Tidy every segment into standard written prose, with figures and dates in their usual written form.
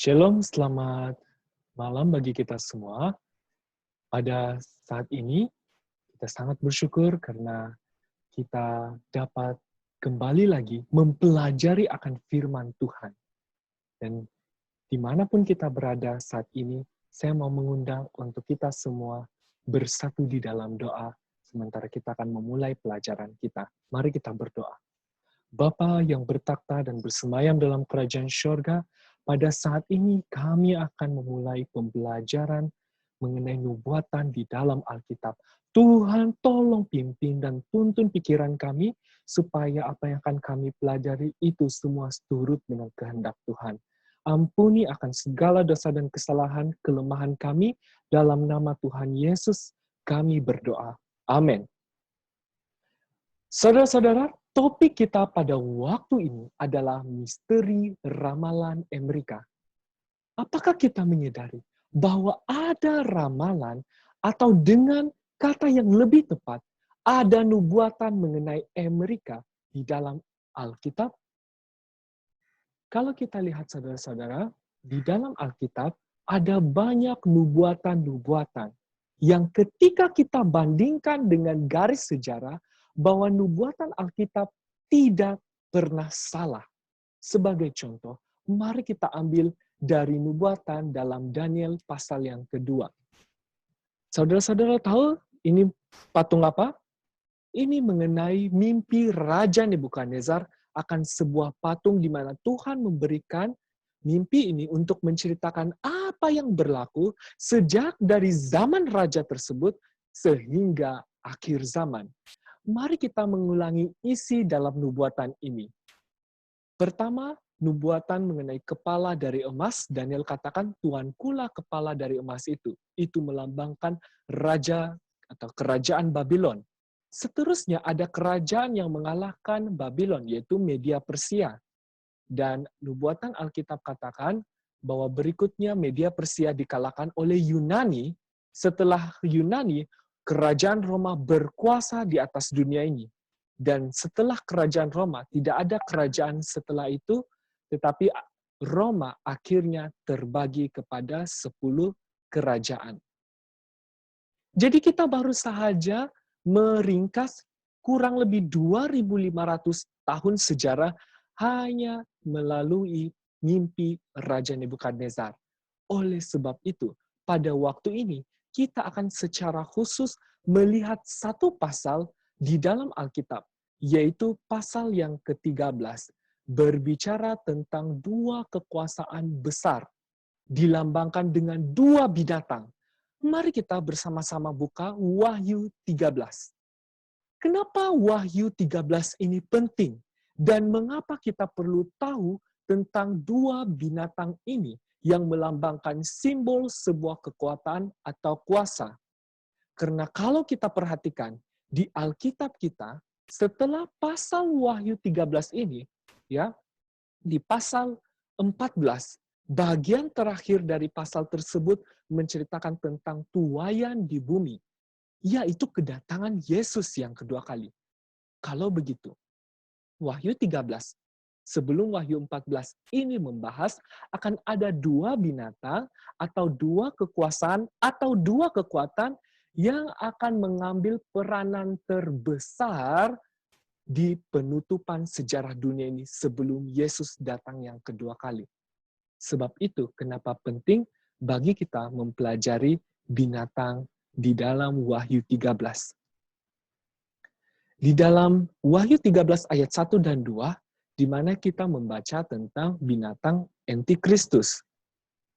Shalom, selamat malam bagi kita semua. Pada saat ini, kita sangat bersyukur karena kita dapat kembali lagi mempelajari akan firman Tuhan. Dan dimanapun kita berada saat ini, saya mau mengundang untuk kita semua bersatu di dalam doa, sementara kita akan memulai pelajaran kita. Mari kita berdoa. Bapa yang bertakhta dan bersemayam dalam kerajaan syurga, pada saat ini kami akan memulai pembelajaran mengenai nubuatan di dalam Alkitab. Tuhan tolong pimpin dan tuntun pikiran kami, supaya apa yang akan kami pelajari itu semua seturut dengan kehendak Tuhan. Ampuni akan segala dosa dan kesalahan, kelemahan kami, dalam nama Tuhan Yesus kami berdoa. Amin. Saudara-saudara, topik kita pada waktu ini adalah misteri ramalan Amerika. Apakah kita menyadari bahwa ada ramalan atau dengan kata yang lebih tepat, ada nubuatan mengenai Amerika di dalam Alkitab? Kalau kita lihat saudara-saudara, di dalam Alkitab ada banyak nubuatan-nubuatan yang ketika kita bandingkan dengan garis sejarah, bahwa nubuatan Alkitab tidak pernah salah. Sebagai contoh, mari kita ambil dari nubuatan dalam Daniel pasal yang kedua. Saudara-saudara tahu ini patung apa? Ini mengenai mimpi Raja Nebukadnezar akan sebuah patung di mana Tuhan memberikan mimpi ini untuk menceritakan apa yang berlaku sejak dari zaman raja tersebut sehingga akhir zaman. Mari kita mengulangi isi dalam nubuatan ini. Pertama, nubuatan mengenai kepala dari emas. Daniel katakan, Tuankulah kepala dari emas itu. Itu melambangkan raja atau kerajaan Babylon. Seterusnya ada kerajaan yang mengalahkan Babylon, yaitu Media Persia. Dan nubuatan Alkitab katakan bahwa berikutnya Media Persia dikalahkan oleh Yunani. Setelah Yunani, kerajaan Roma berkuasa di atas dunia ini. Dan setelah kerajaan Roma, tidak ada kerajaan setelah itu, tetapi Roma akhirnya terbagi kepada 10 kerajaan. Jadi kita baru saja meringkas kurang lebih 2.500 tahun sejarah hanya melalui mimpi Raja Nebukadnezar. Oleh sebab itu, pada waktu ini, kita akan secara khusus melihat satu pasal di dalam Alkitab, yaitu pasal yang ke-13, berbicara tentang dua kekuasaan besar, dilambangkan dengan dua binatang. Mari kita bersama-sama buka Wahyu 13. Kenapa Wahyu 13 ini penting? Dan mengapa kita perlu tahu tentang dua binatang ini yang melambangkan simbol sebuah kekuatan atau kuasa? Karena kalau kita perhatikan di Alkitab kita, setelah pasal Wahyu 13 ini, ya, di pasal 14, bagian terakhir dari pasal tersebut menceritakan tentang tuaian di bumi, yaitu kedatangan Yesus yang kedua kali. Kalau begitu, Wahyu 13, sebelum Wahyu 14 ini membahas akan ada dua binatang atau dua kekuasaan atau dua kekuatan yang akan mengambil peranan terbesar di penutupan sejarah dunia ini sebelum Yesus datang yang kedua kali. Sebab itu kenapa penting bagi kita mempelajari binatang di dalam Wahyu 13. Di dalam Wahyu 13 ayat 1 dan 2, di mana kita membaca tentang binatang antikristus.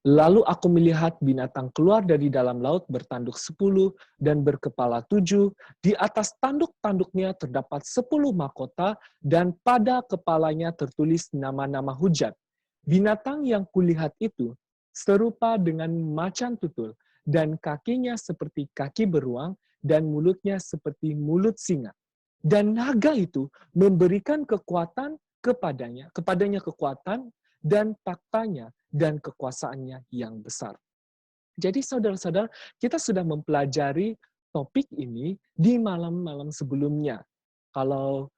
Lalu aku melihat binatang keluar dari dalam laut bertanduk 10 dan berkepala 7. Di atas tanduk-tanduknya terdapat 10 mahkota dan pada kepalanya tertulis nama-nama hujat. Binatang yang kulihat itu serupa dengan macan tutul dan kakinya seperti kaki beruang dan mulutnya seperti mulut singa. Dan naga itu memberikan kekuatan kepadanya kekuatan dan taktanya dan kekuasaannya yang besar. Jadi saudara-saudara, kita sudah mempelajari topik ini di malam-malam sebelumnya. Kalau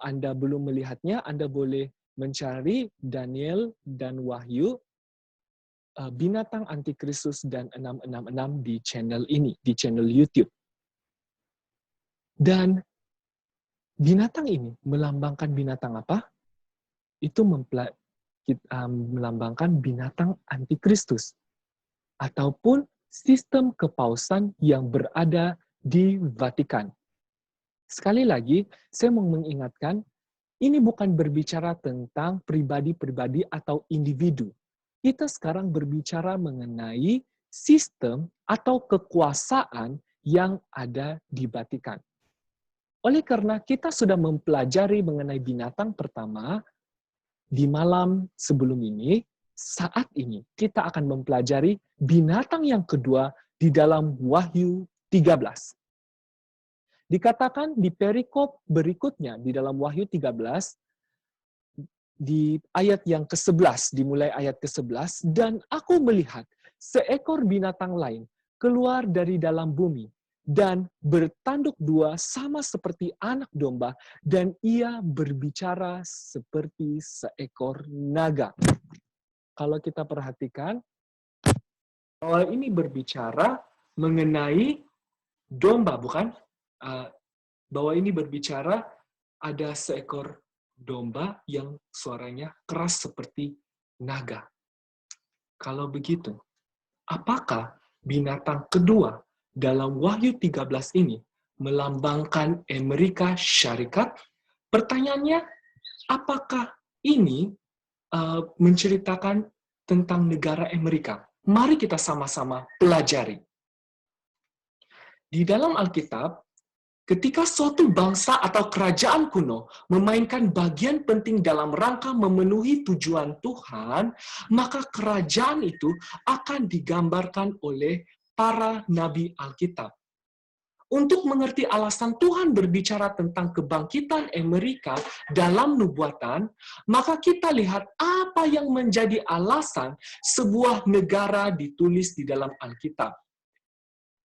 Anda belum melihatnya, Anda boleh mencari Daniel dan Wahyu Binatang Antikristus dan 666 di channel ini, di channel YouTube. Dan binatang ini melambangkan binatang apa? Itu melambangkan binatang Antikristus ataupun sistem kepausan yang berada di Vatikan. Sekali lagi, saya mau mengingatkan, ini bukan berbicara tentang pribadi-pribadi atau individu. Kita sekarang berbicara mengenai sistem atau kekuasaan yang ada di Vatikan. Oleh karena kita sudah mempelajari mengenai binatang pertama, di malam sebelum ini, saat ini kita akan mempelajari binatang yang kedua di dalam Wahyu 13. Dikatakan di perikop berikutnya di dalam Wahyu 13, di ayat yang ke-11, dimulai ayat ke-11, dan aku melihat seekor binatang lain keluar dari dalam bumi, dan bertanduk dua sama seperti anak domba, dan ia berbicara seperti seekor naga. Kalau kita perhatikan, bahwa ini berbicara mengenai domba, bukan? Bahwa ini berbicara ada seekor domba yang suaranya keras seperti naga. Kalau begitu, apakah binatang kedua dalam Wahyu 13 ini melambangkan Amerika Syarikat? Pertanyaannya, apakah ini menceritakan tentang negara Amerika? Mari kita sama-sama pelajari. Di dalam Alkitab, ketika suatu bangsa atau kerajaan kuno memainkan bagian penting dalam rangka memenuhi tujuan Tuhan, maka kerajaan itu akan digambarkan oleh para nabi Alkitab. Untuk mengerti alasan Tuhan berbicara tentang kebangkitan Amerika dalam nubuatan, maka kita lihat apa yang menjadi alasan sebuah negara ditulis di dalam Alkitab.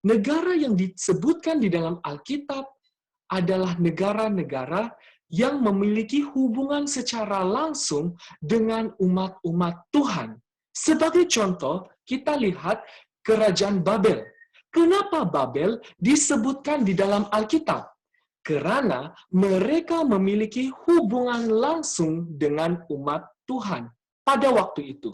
Negara yang disebutkan di dalam Alkitab adalah negara-negara yang memiliki hubungan secara langsung dengan umat-umat Tuhan. Sebagai contoh, kita lihat Kerajaan Babel. Kenapa Babel disebutkan di dalam Alkitab? Karena mereka memiliki hubungan langsung dengan umat Tuhan. Pada waktu itu,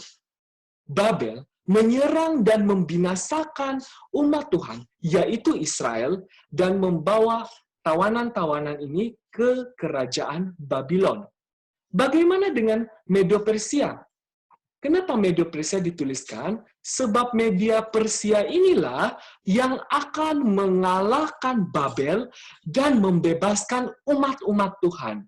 Babel menyerang dan membinasakan umat Tuhan, yaitu Israel, dan membawa tawanan-tawanan ini ke kerajaan Babylon. Bagaimana dengan Medo-Persia? Kenapa Medo-Persia dituliskan? Sebab Media Persia inilah yang akan mengalahkan Babel dan membebaskan umat-umat Tuhan.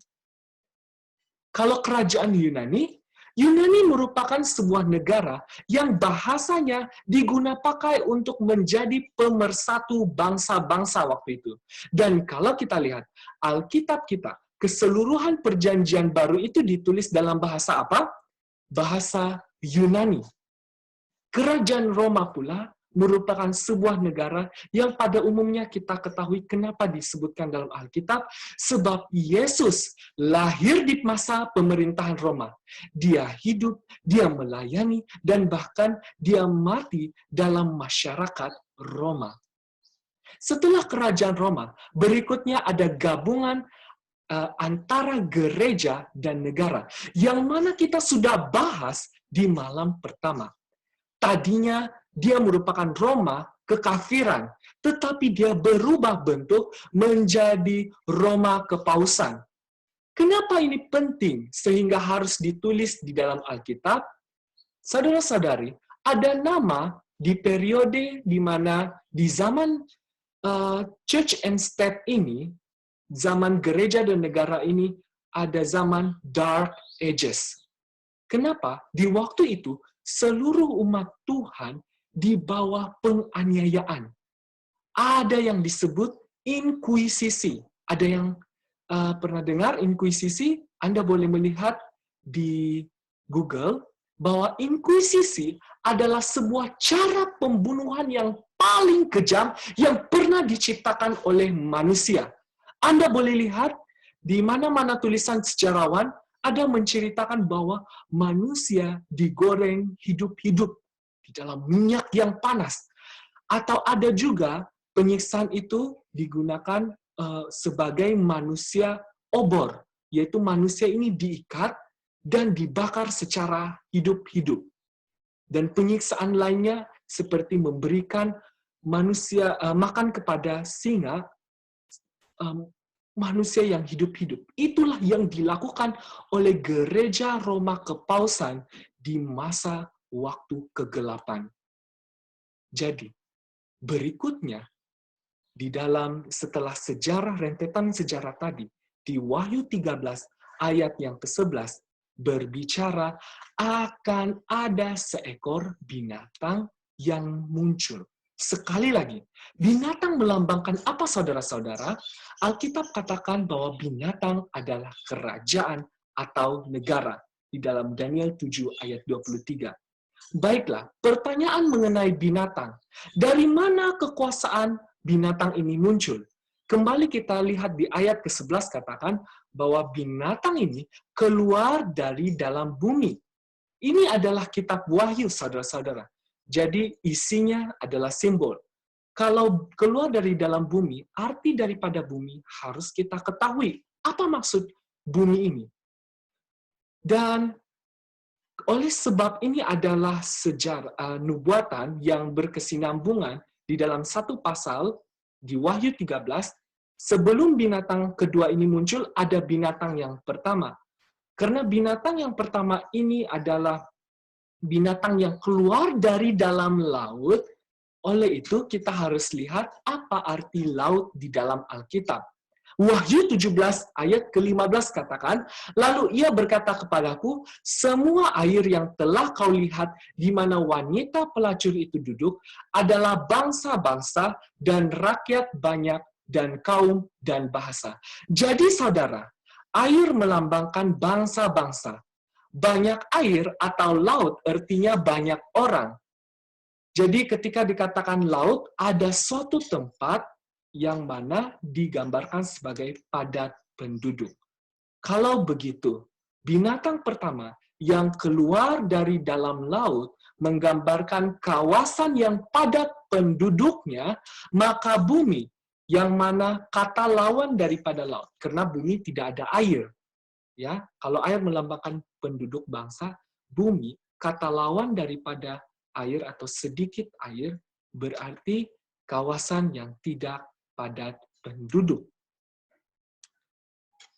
Kalau kerajaan Yunani, Yunani merupakan sebuah negara yang bahasanya digunakan pakai untuk menjadi pemersatu bangsa-bangsa waktu itu. Dan kalau kita lihat Alkitab kita, keseluruhan perjanjian baru itu ditulis dalam bahasa apa? Bahasa Yunani. Kerajaan Roma pula merupakan sebuah negara yang pada umumnya kita ketahui kenapa disebutkan dalam Alkitab, sebab Yesus lahir di masa pemerintahan Roma. Dia hidup, dia melayani, dan bahkan dia mati dalam masyarakat Roma. Setelah kerajaan Roma, berikutnya ada gabungan antara gereja dan negara, yang mana kita sudah bahas di malam pertama. Tadinya dia merupakan Roma kekafiran, tetapi dia berubah bentuk menjadi Roma kepausan. Kenapa ini penting sehingga harus ditulis di dalam Alkitab? Saudara-saudari, ada nama di periode di mana di zaman Church and State ini, zaman gereja dan negara ini, ada zaman Dark Ages. Kenapa? Di waktu itu, seluruh umat Tuhan di bawah penganiayaan. Ada yang disebut inkuisisi. Ada yang pernah dengar inkuisisi? Anda boleh melihat di Google bahwa inkuisisi adalah sebuah cara pembunuhan yang paling kejam yang pernah diciptakan oleh manusia. Anda boleh lihat di mana-mana tulisan sejarawan ada menceritakan bahwa manusia digoreng hidup-hidup. di dalam minyak yang panas. Atau ada juga penyiksaan itu digunakan sebagai manusia obor, yaitu manusia ini diikat dan dibakar secara hidup-hidup. Dan penyiksaan lainnya seperti memberikan manusia makan kepada singa, manusia yang hidup-hidup. Itulah yang dilakukan oleh gereja Roma Kepausan di masa waktu kegelapan. Jadi, berikutnya, di dalam setelah rentetan sejarah tadi, di Wahyu 13 ayat yang ke-11, berbicara akan ada seekor binatang yang muncul. Sekali lagi, binatang melambangkan apa saudara-saudara? Alkitab katakan bahwa binatang adalah kerajaan atau negara di dalam Daniel 7 ayat 23. Baiklah, pertanyaan mengenai binatang. Dari mana kekuasaan binatang ini muncul? Kembali kita lihat di ayat ke-11 katakan bahwa binatang ini keluar dari dalam bumi. Ini adalah kitab Wahyu, saudara-saudara. Jadi isinya adalah simbol. Kalau keluar dari dalam bumi, arti daripada bumi harus kita ketahui. Apa maksud bumi ini? Dan oleh sebab ini adalah sejarah nubuatan yang berkesinambungan di dalam satu pasal di Wahyu 13, sebelum binatang kedua ini muncul, ada binatang yang pertama. Karena binatang yang pertama ini adalah binatang yang keluar dari dalam laut, oleh itu kita harus lihat apa arti laut di dalam Alkitab. Wahyu 17 ayat ke-15 katakan, lalu ia berkata kepadaku, semua air yang telah kau lihat di mana wanita pelacur itu duduk adalah bangsa-bangsa dan rakyat banyak dan kaum dan bahasa. Jadi saudara, air melambangkan bangsa-bangsa. Banyak air atau laut artinya banyak orang. Jadi ketika dikatakan laut, ada suatu tempat yang mana digambarkan sebagai padat penduduk. Kalau begitu, binatang pertama yang keluar dari dalam laut menggambarkan kawasan yang padat penduduknya, maka bumi yang mana kata lawan daripada laut, karena bumi tidak ada air. Ya, kalau air melambangkan penduduk bangsa, bumi kata lawan daripada air atau sedikit air berarti kawasan yang tidak padat penduduk.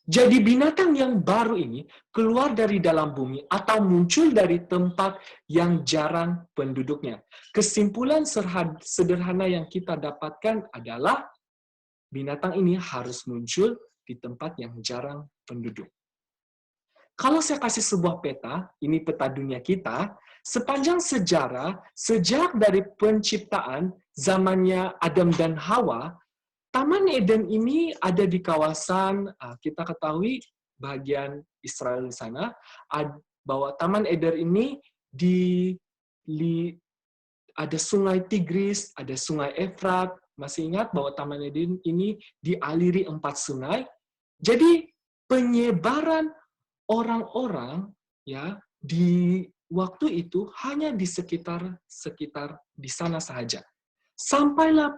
Jadi binatang yang baru ini keluar dari dalam bumi atau muncul dari tempat yang jarang penduduknya. Kesimpulan sederhana yang kita dapatkan adalah binatang ini harus muncul di tempat yang jarang penduduk. Kalau saya kasih sebuah peta, ini peta dunia kita, sepanjang sejarah, sejak dari penciptaan, zamannya Adam dan Hawa, Taman Eden ini ada di kawasan, kita ketahui bagian Israel di sana, bahwa Taman Eden ini ada sungai Tigris, ada sungai Efrat. Masih ingat bahwa Taman Eden ini dialiri 4 sungai. Jadi penyebaran orang-orang ya di waktu itu hanya di sekitar di sana saja. Sampailah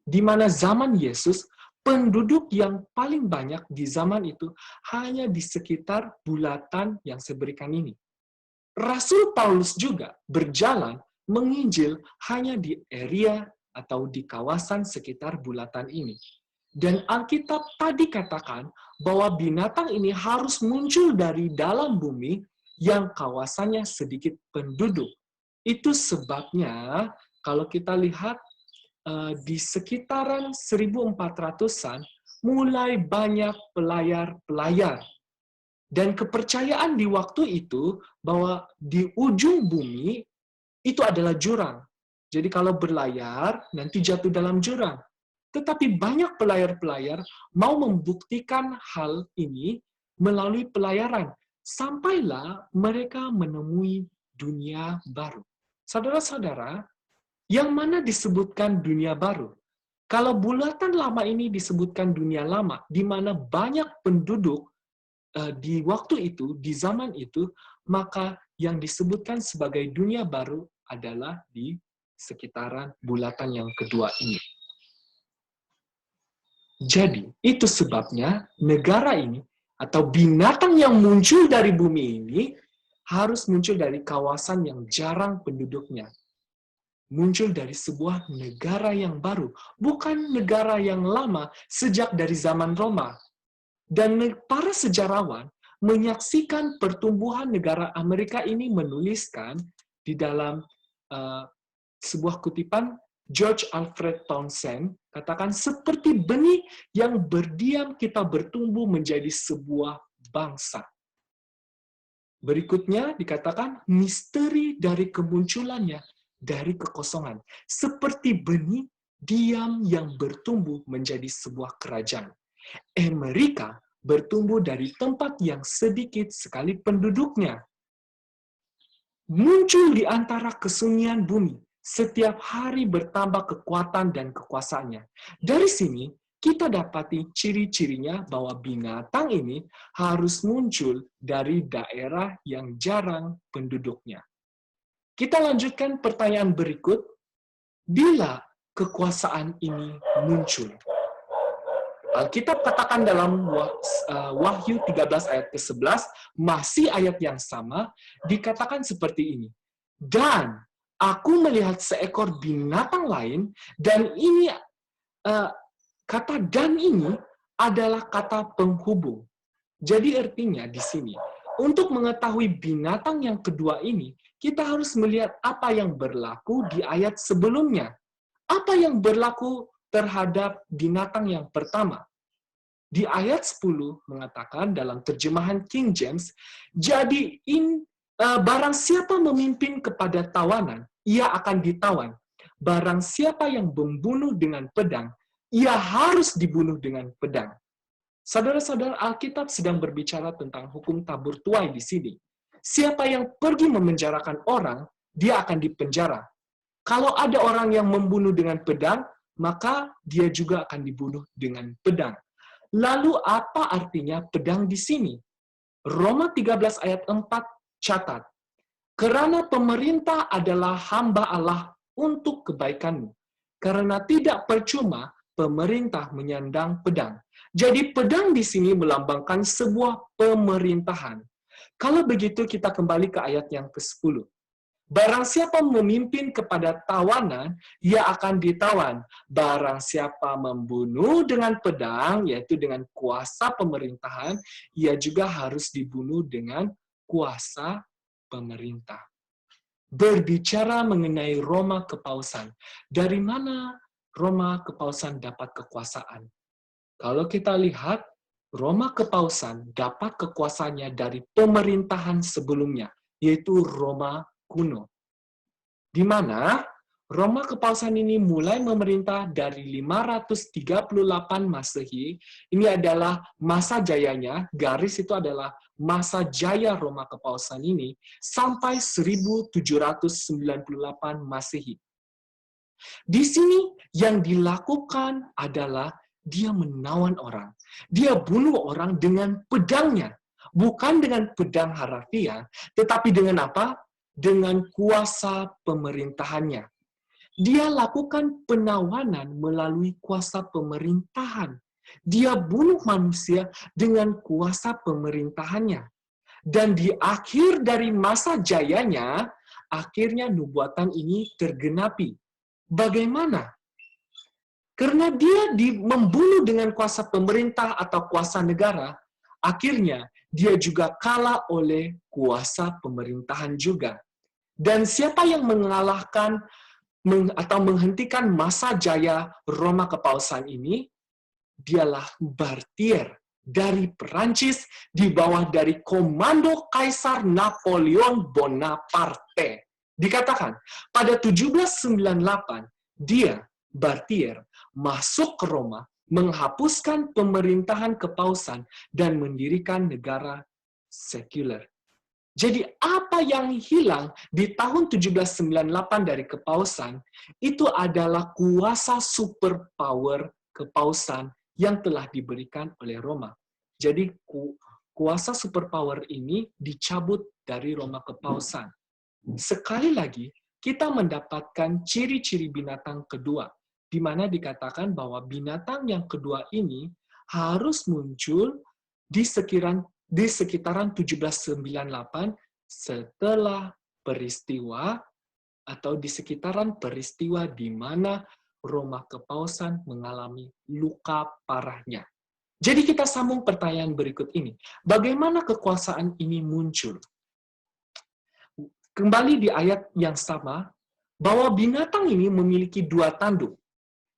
di mana zaman Yesus, penduduk yang paling banyak di zaman itu hanya di sekitar bulatan yang seberikan ini. Rasul Paulus juga berjalan menginjil hanya di area atau di kawasan sekitar bulatan ini. Dan Alkitab tadi katakan bahwa binatang ini harus muncul dari dalam bumi yang kawasannya sedikit penduduk. Itu sebabnya kalau kita lihat di sekitaran 1400-an mulai banyak pelayar-pelayar. Dan kepercayaan di waktu itu bahwa di ujung bumi itu adalah jurang. Jadi kalau berlayar nanti jatuh dalam jurang. Tetapi banyak pelayar-pelayar mau membuktikan hal ini melalui pelayaran. Sampailah mereka menemui dunia baru. Saudara-saudara, yang mana disebutkan dunia baru? Kalau bulatan lama ini disebutkan dunia lama, di mana banyak penduduk di waktu itu, di zaman itu, maka yang disebutkan sebagai dunia baru adalah di sekitaran bulatan yang kedua ini. Jadi, itu sebabnya negara ini atau binatang yang muncul dari bumi ini harus muncul dari kawasan yang jarang penduduknya. Muncul dari sebuah negara yang baru, bukan negara yang lama sejak dari zaman Roma. Dan para sejarawan menyaksikan pertumbuhan negara Amerika ini menuliskan di dalam sebuah kutipan George Alfred Townsend, katakan seperti benih yang berdiam kita bertumbuh menjadi sebuah bangsa. Berikutnya dikatakan misteri dari kemunculannya dari kekosongan. Seperti benih diam yang bertumbuh menjadi sebuah kerajaan. Amerika bertumbuh dari tempat yang sedikit sekali penduduknya. Muncul di antara kesunyian bumi. Setiap hari bertambah kekuatan dan kekuasaannya. Dari sini, kita dapati ciri-cirinya bahwa binatang ini harus muncul dari daerah yang jarang penduduknya. Kita lanjutkan pertanyaan berikut. Bila kekuasaan ini muncul? Alkitab katakan dalam Wahyu 13 ayat ke-11, masih ayat yang sama, dikatakan seperti ini. Dan aku melihat seekor binatang lain, dan ini, kata dan ini adalah kata penghubung. Jadi artinya di sini, untuk mengetahui binatang yang kedua ini, kita harus melihat apa yang berlaku di ayat sebelumnya. Apa yang berlaku terhadap binatang yang pertama? Di ayat 10 mengatakan dalam terjemahan King James, jadi barang siapa memimpin kepada tawanan, ia akan ditawan. Barang siapa yang membunuh dengan pedang, ia harus dibunuh dengan pedang. Saudara-saudara, Alkitab sedang berbicara tentang hukum tabur tuai di sini. Siapa yang pergi memenjarakan orang, dia akan dipenjara. Kalau ada orang yang membunuh dengan pedang, maka dia juga akan dibunuh dengan pedang. Lalu apa artinya pedang di sini? Roma 13 ayat 4 catat, karena pemerintah adalah hamba Allah untuk kebaikanmu. Karena tidak percuma pemerintah menyandang pedang. Jadi pedang di sini melambangkan sebuah pemerintahan. Kalau begitu kita kembali ke ayat yang ke-10. Barang siapa memimpin kepada tawanan, ia akan ditawan. Barang siapa membunuh dengan pedang, yaitu dengan kuasa pemerintahan, ia juga harus dibunuh dengan kuasa pemerintah. Berbicara mengenai Roma Kepausan. Dari mana Roma Kepausan dapat kekuasaan? Kalau kita lihat, Roma Kepausan dapat kekuasaannya dari pemerintahan sebelumnya, yaitu Roma kuno. Di mana Roma Kepausan ini mulai memerintah dari 538 Masehi. Ini adalah masa jayanya, garis itu adalah masa jaya Roma Kepausan ini, sampai 1798 Masehi. Di sini yang dilakukan adalah dia menawan orang. Dia bunuh orang dengan pedangnya. Bukan dengan pedang harafiah, tetapi dengan apa? Dengan kuasa pemerintahannya. Dia lakukan penawanan melalui kuasa pemerintahan. Dia bunuh manusia dengan kuasa pemerintahannya. Dan di akhir dari masa jayanya, akhirnya nubuatan ini tergenapi. Bagaimana? Karena dia membunuh dengan kuasa pemerintah atau kuasa negara, akhirnya dia juga kalah oleh kuasa pemerintahan juga. Dan siapa yang mengalahkan atau menghentikan masa jaya Roma Kepausan ini? Dialah Bartier dari Perancis di bawah dari komando Kaisar Napoleon Bonaparte. Dikatakan, pada 1798, dia, Bartier, masuk ke Roma, menghapuskan pemerintahan kepausan, dan mendirikan negara sekuler. Jadi apa yang hilang di tahun 1798 dari kepausan, itu adalah kuasa superpower kepausan yang telah diberikan oleh Roma. Jadi kuasa superpower ini dicabut dari Roma kepausan. Sekali lagi, kita mendapatkan ciri-ciri binatang kedua, di mana dikatakan bahwa binatang yang kedua ini harus muncul di sekitaran 1798 setelah peristiwa atau di sekitaran peristiwa di mana Roma Kepausan mengalami luka parahnya. Jadi kita sambung pertanyaan berikut ini. Bagaimana kekuasaan ini muncul? Kembali di ayat yang sama, bahwa binatang ini memiliki dua tanduk.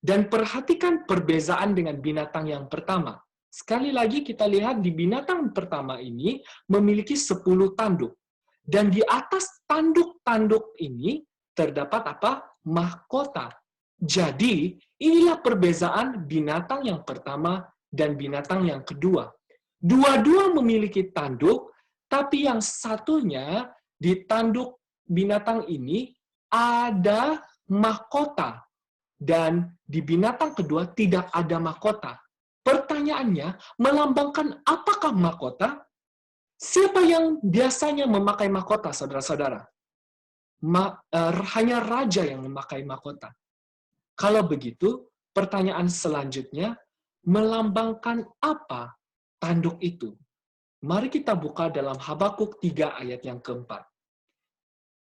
Dan perhatikan perbezaan dengan binatang yang pertama. Sekali lagi kita lihat di binatang pertama ini memiliki 10 tanduk. Dan di atas tanduk-tanduk ini terdapat apa? Mahkota. Jadi, inilah perbezaan binatang yang pertama dan binatang yang kedua. Dua-dua memiliki tanduk, tapi yang satunya di tanduk binatang ini ada mahkota. Dan di binatang kedua tidak ada mahkota. Pertanyaannya, melambangkan apakah mahkota? Siapa yang biasanya memakai mahkota, saudara-saudara? Hanya raja yang memakai mahkota. Kalau begitu, pertanyaan selanjutnya, melambangkan apa tanduk itu? Mari kita buka dalam Habakuk 3 ayat yang keempat.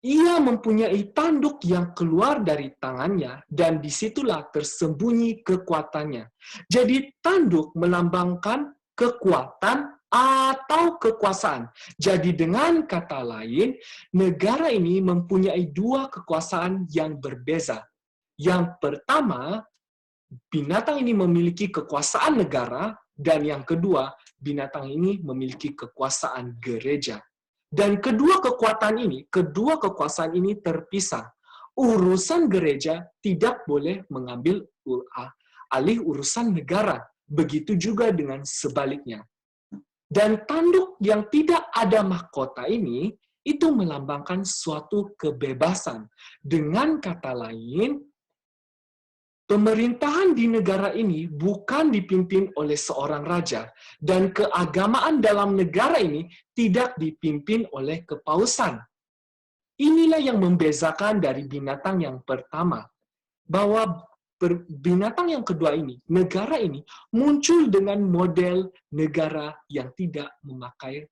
Ia mempunyai tanduk yang keluar dari tangannya, dan disitulah tersembunyi kekuatannya. Jadi tanduk melambangkan kekuatan atau kekuasaan. Jadi dengan kata lain, negara ini mempunyai dua kekuasaan yang berbeza. Yang pertama, binatang ini memiliki kekuasaan negara, dan yang kedua, binatang ini memiliki kekuasaan gereja. Dan kedua kekuasaan ini terpisah. Urusan gereja tidak boleh mengambil alih urusan negara. Begitu juga dengan sebaliknya. Dan tanduk yang tidak ada mahkota ini, itu melambangkan suatu kebebasan. Dengan kata lain, pemerintahan di negara ini bukan dipimpin oleh seorang raja, dan keagamaan dalam negara ini tidak dipimpin oleh kepausan. Inilah yang membezakan dari binatang yang pertama, bahwa binatang yang kedua ini, negara ini, muncul dengan model negara yang tidak memakai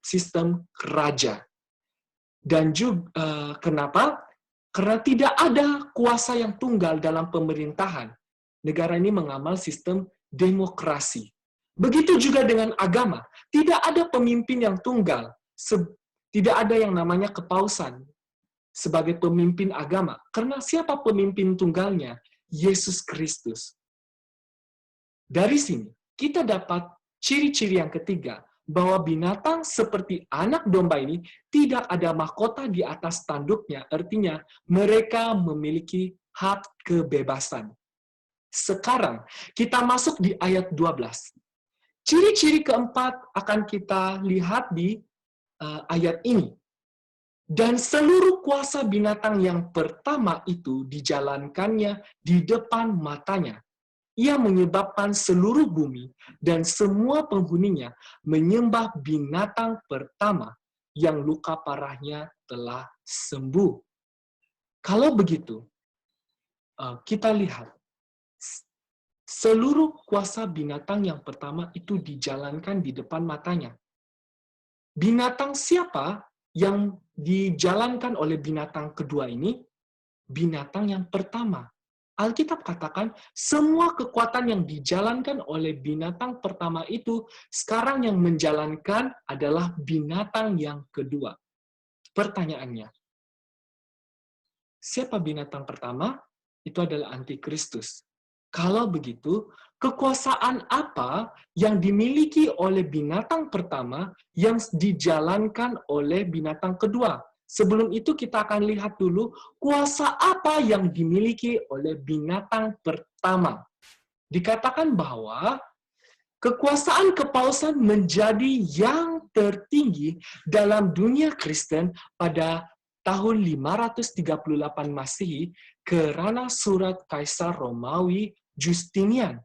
sistem raja. Dan juga, kenapa? Karena tidak ada kuasa yang tunggal dalam pemerintahan. Negara ini mengamal sistem demokrasi. Begitu juga dengan agama. Tidak ada pemimpin yang tunggal. Tidak ada yang namanya kepausan sebagai pemimpin agama. Karena siapa pemimpin tunggalnya? Yesus Kristus. Dari sini, kita dapat ciri-ciri yang ketiga, bahwa binatang seperti anak domba ini tidak ada mahkota di atas tanduknya. Artinya, mereka memiliki hak kebebasan. Sekarang, kita masuk di ayat 12. Ciri-ciri keempat akan kita lihat di ayat ini. Dan seluruh kuasa binatang yang pertama itu dijalankannya di depan matanya. Ia menyebabkan seluruh bumi dan semua penghuninya menyembah binatang pertama yang luka parahnya telah sembuh. Kalau begitu, kita lihat seluruh kuasa binatang yang pertama itu dijalankan di depan matanya. Binatang siapa yang dijalankan oleh binatang kedua ini? Binatang yang pertama. Alkitab katakan, semua kekuatan yang dijalankan oleh binatang pertama itu, sekarang yang menjalankan adalah binatang yang kedua. Pertanyaannya, siapa binatang pertama? Itu adalah antikristus. Kalau begitu, kekuasaan apa yang dimiliki oleh binatang pertama yang dijalankan oleh binatang kedua? Sebelum itu kita akan lihat dulu kuasa apa yang dimiliki oleh binatang pertama. Dikatakan bahwa kekuasaan kepausan menjadi yang tertinggi dalam dunia Kristen pada tahun 538 Masehi karena surat Kaisar Romawi Justinian.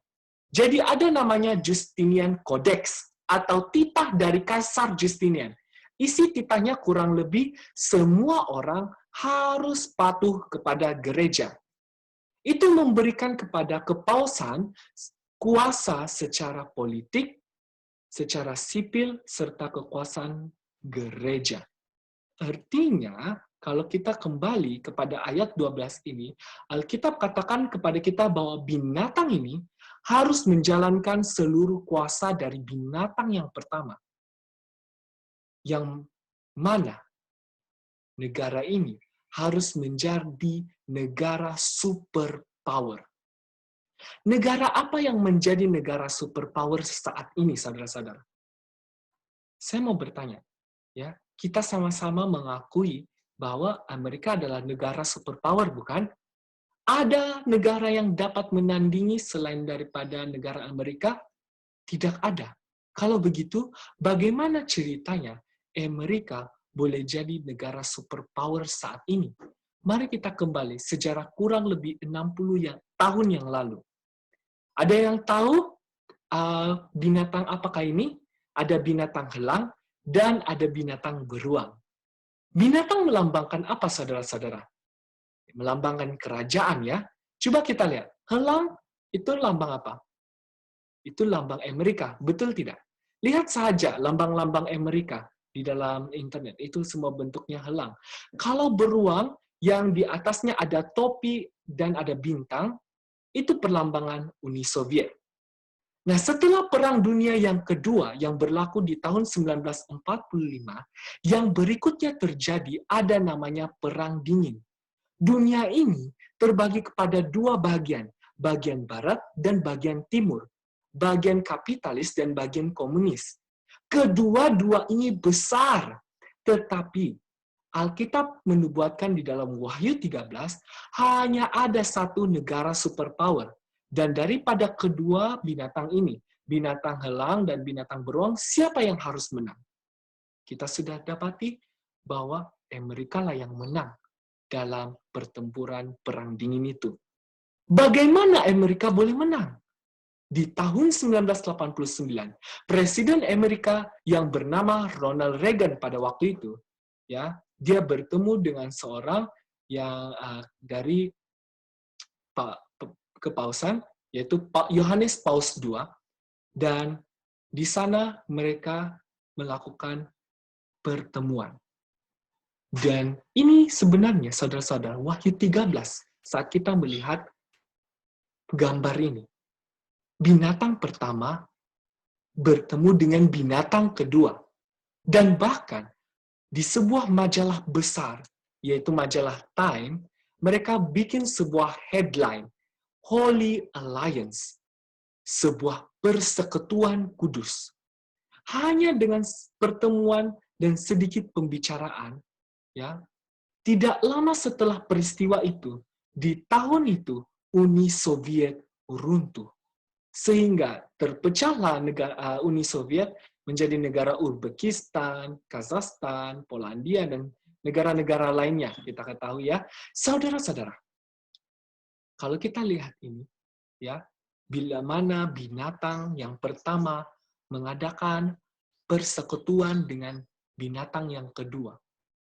Jadi ada namanya Justinian Codex atau titah dari Kaisar Justinian. Isi titahnya kurang lebih semua orang harus patuh kepada gereja. Itu memberikan kepada kepausan kuasa secara politik, secara sipil, serta kekuasaan gereja. Artinya, kalau kita kembali kepada ayat 12 ini, Alkitab katakan kepada kita bahwa binatang ini harus menjalankan seluruh kuasa dari binatang yang pertama. Yang mana negara ini harus menjadi negara superpower. Negara apa yang menjadi negara superpower saat ini, saudara-saudara? Saya mau bertanya, ya, kita sama-sama mengakui bahwa Amerika adalah negara superpower, bukan? Ada negara yang dapat menandingi selain daripada negara Amerika? Tidak ada. Kalau begitu, bagaimana ceritanya Amerika boleh jadi negara superpower saat ini? Mari kita kembali sejarah kurang lebih 60 tahun yang lalu. Ada yang tahu binatang apakah ini? Ada binatang helang dan ada binatang beruang. Binatang melambangkan apa, saudara-saudara? Melambangkan kerajaan, ya. Coba kita lihat. Helang itu lambang apa? Itu lambang Amerika, betul tidak? Lihat saja lambang-lambang Amerika di dalam internet. Itu semua bentuknya helang. Kalau beruang, yang di atasnya ada topi dan ada bintang, itu perlambangan Uni Soviet. Nah, setelah Perang Dunia yang kedua yang berlaku di tahun 1945, yang berikutnya terjadi ada namanya Perang Dingin. Dunia ini terbagi kepada dua bagian, bagian barat dan bagian timur, bagian kapitalis dan bagian komunis. Kedua-dua ini besar, tetapi Alkitab menubuatkan di dalam Wahyu 13, hanya ada satu negara superpower. Dan daripada kedua binatang ini, binatang helang dan binatang beruang, siapa yang harus menang? Kita sudah dapati bahwa Amerika lah yang menang dalam pertempuran Perang Dingin itu. Bagaimana Amerika boleh menang? Di tahun 1989, Presiden Amerika yang bernama Ronald Reagan pada waktu itu, ya, dia bertemu dengan seorang yang dari kepausan, yaitu Yohanes Paus II, dan di sana mereka melakukan pertemuan. Dan ini sebenarnya, saudara-saudara, Wahyu 13, saat kita melihat gambar ini. Binatang pertama bertemu dengan binatang kedua. Dan bahkan di sebuah majalah besar, yaitu majalah Time, mereka bikin sebuah headline, Holy Alliance, sebuah persekutuan kudus. Hanya dengan pertemuan dan sedikit pembicaraan, ya, tidak lama setelah peristiwa itu, di tahun itu, Uni Soviet runtuh. Sehingga terpecahlah Uni Soviet menjadi negara Uzbekistan, Kazakhstan, Polandia, dan negara-negara lainnya. Kita ketahui, ya. Saudara-saudara, kalau kita lihat ini, ya, bila mana binatang yang pertama mengadakan persekutuan dengan binatang yang kedua,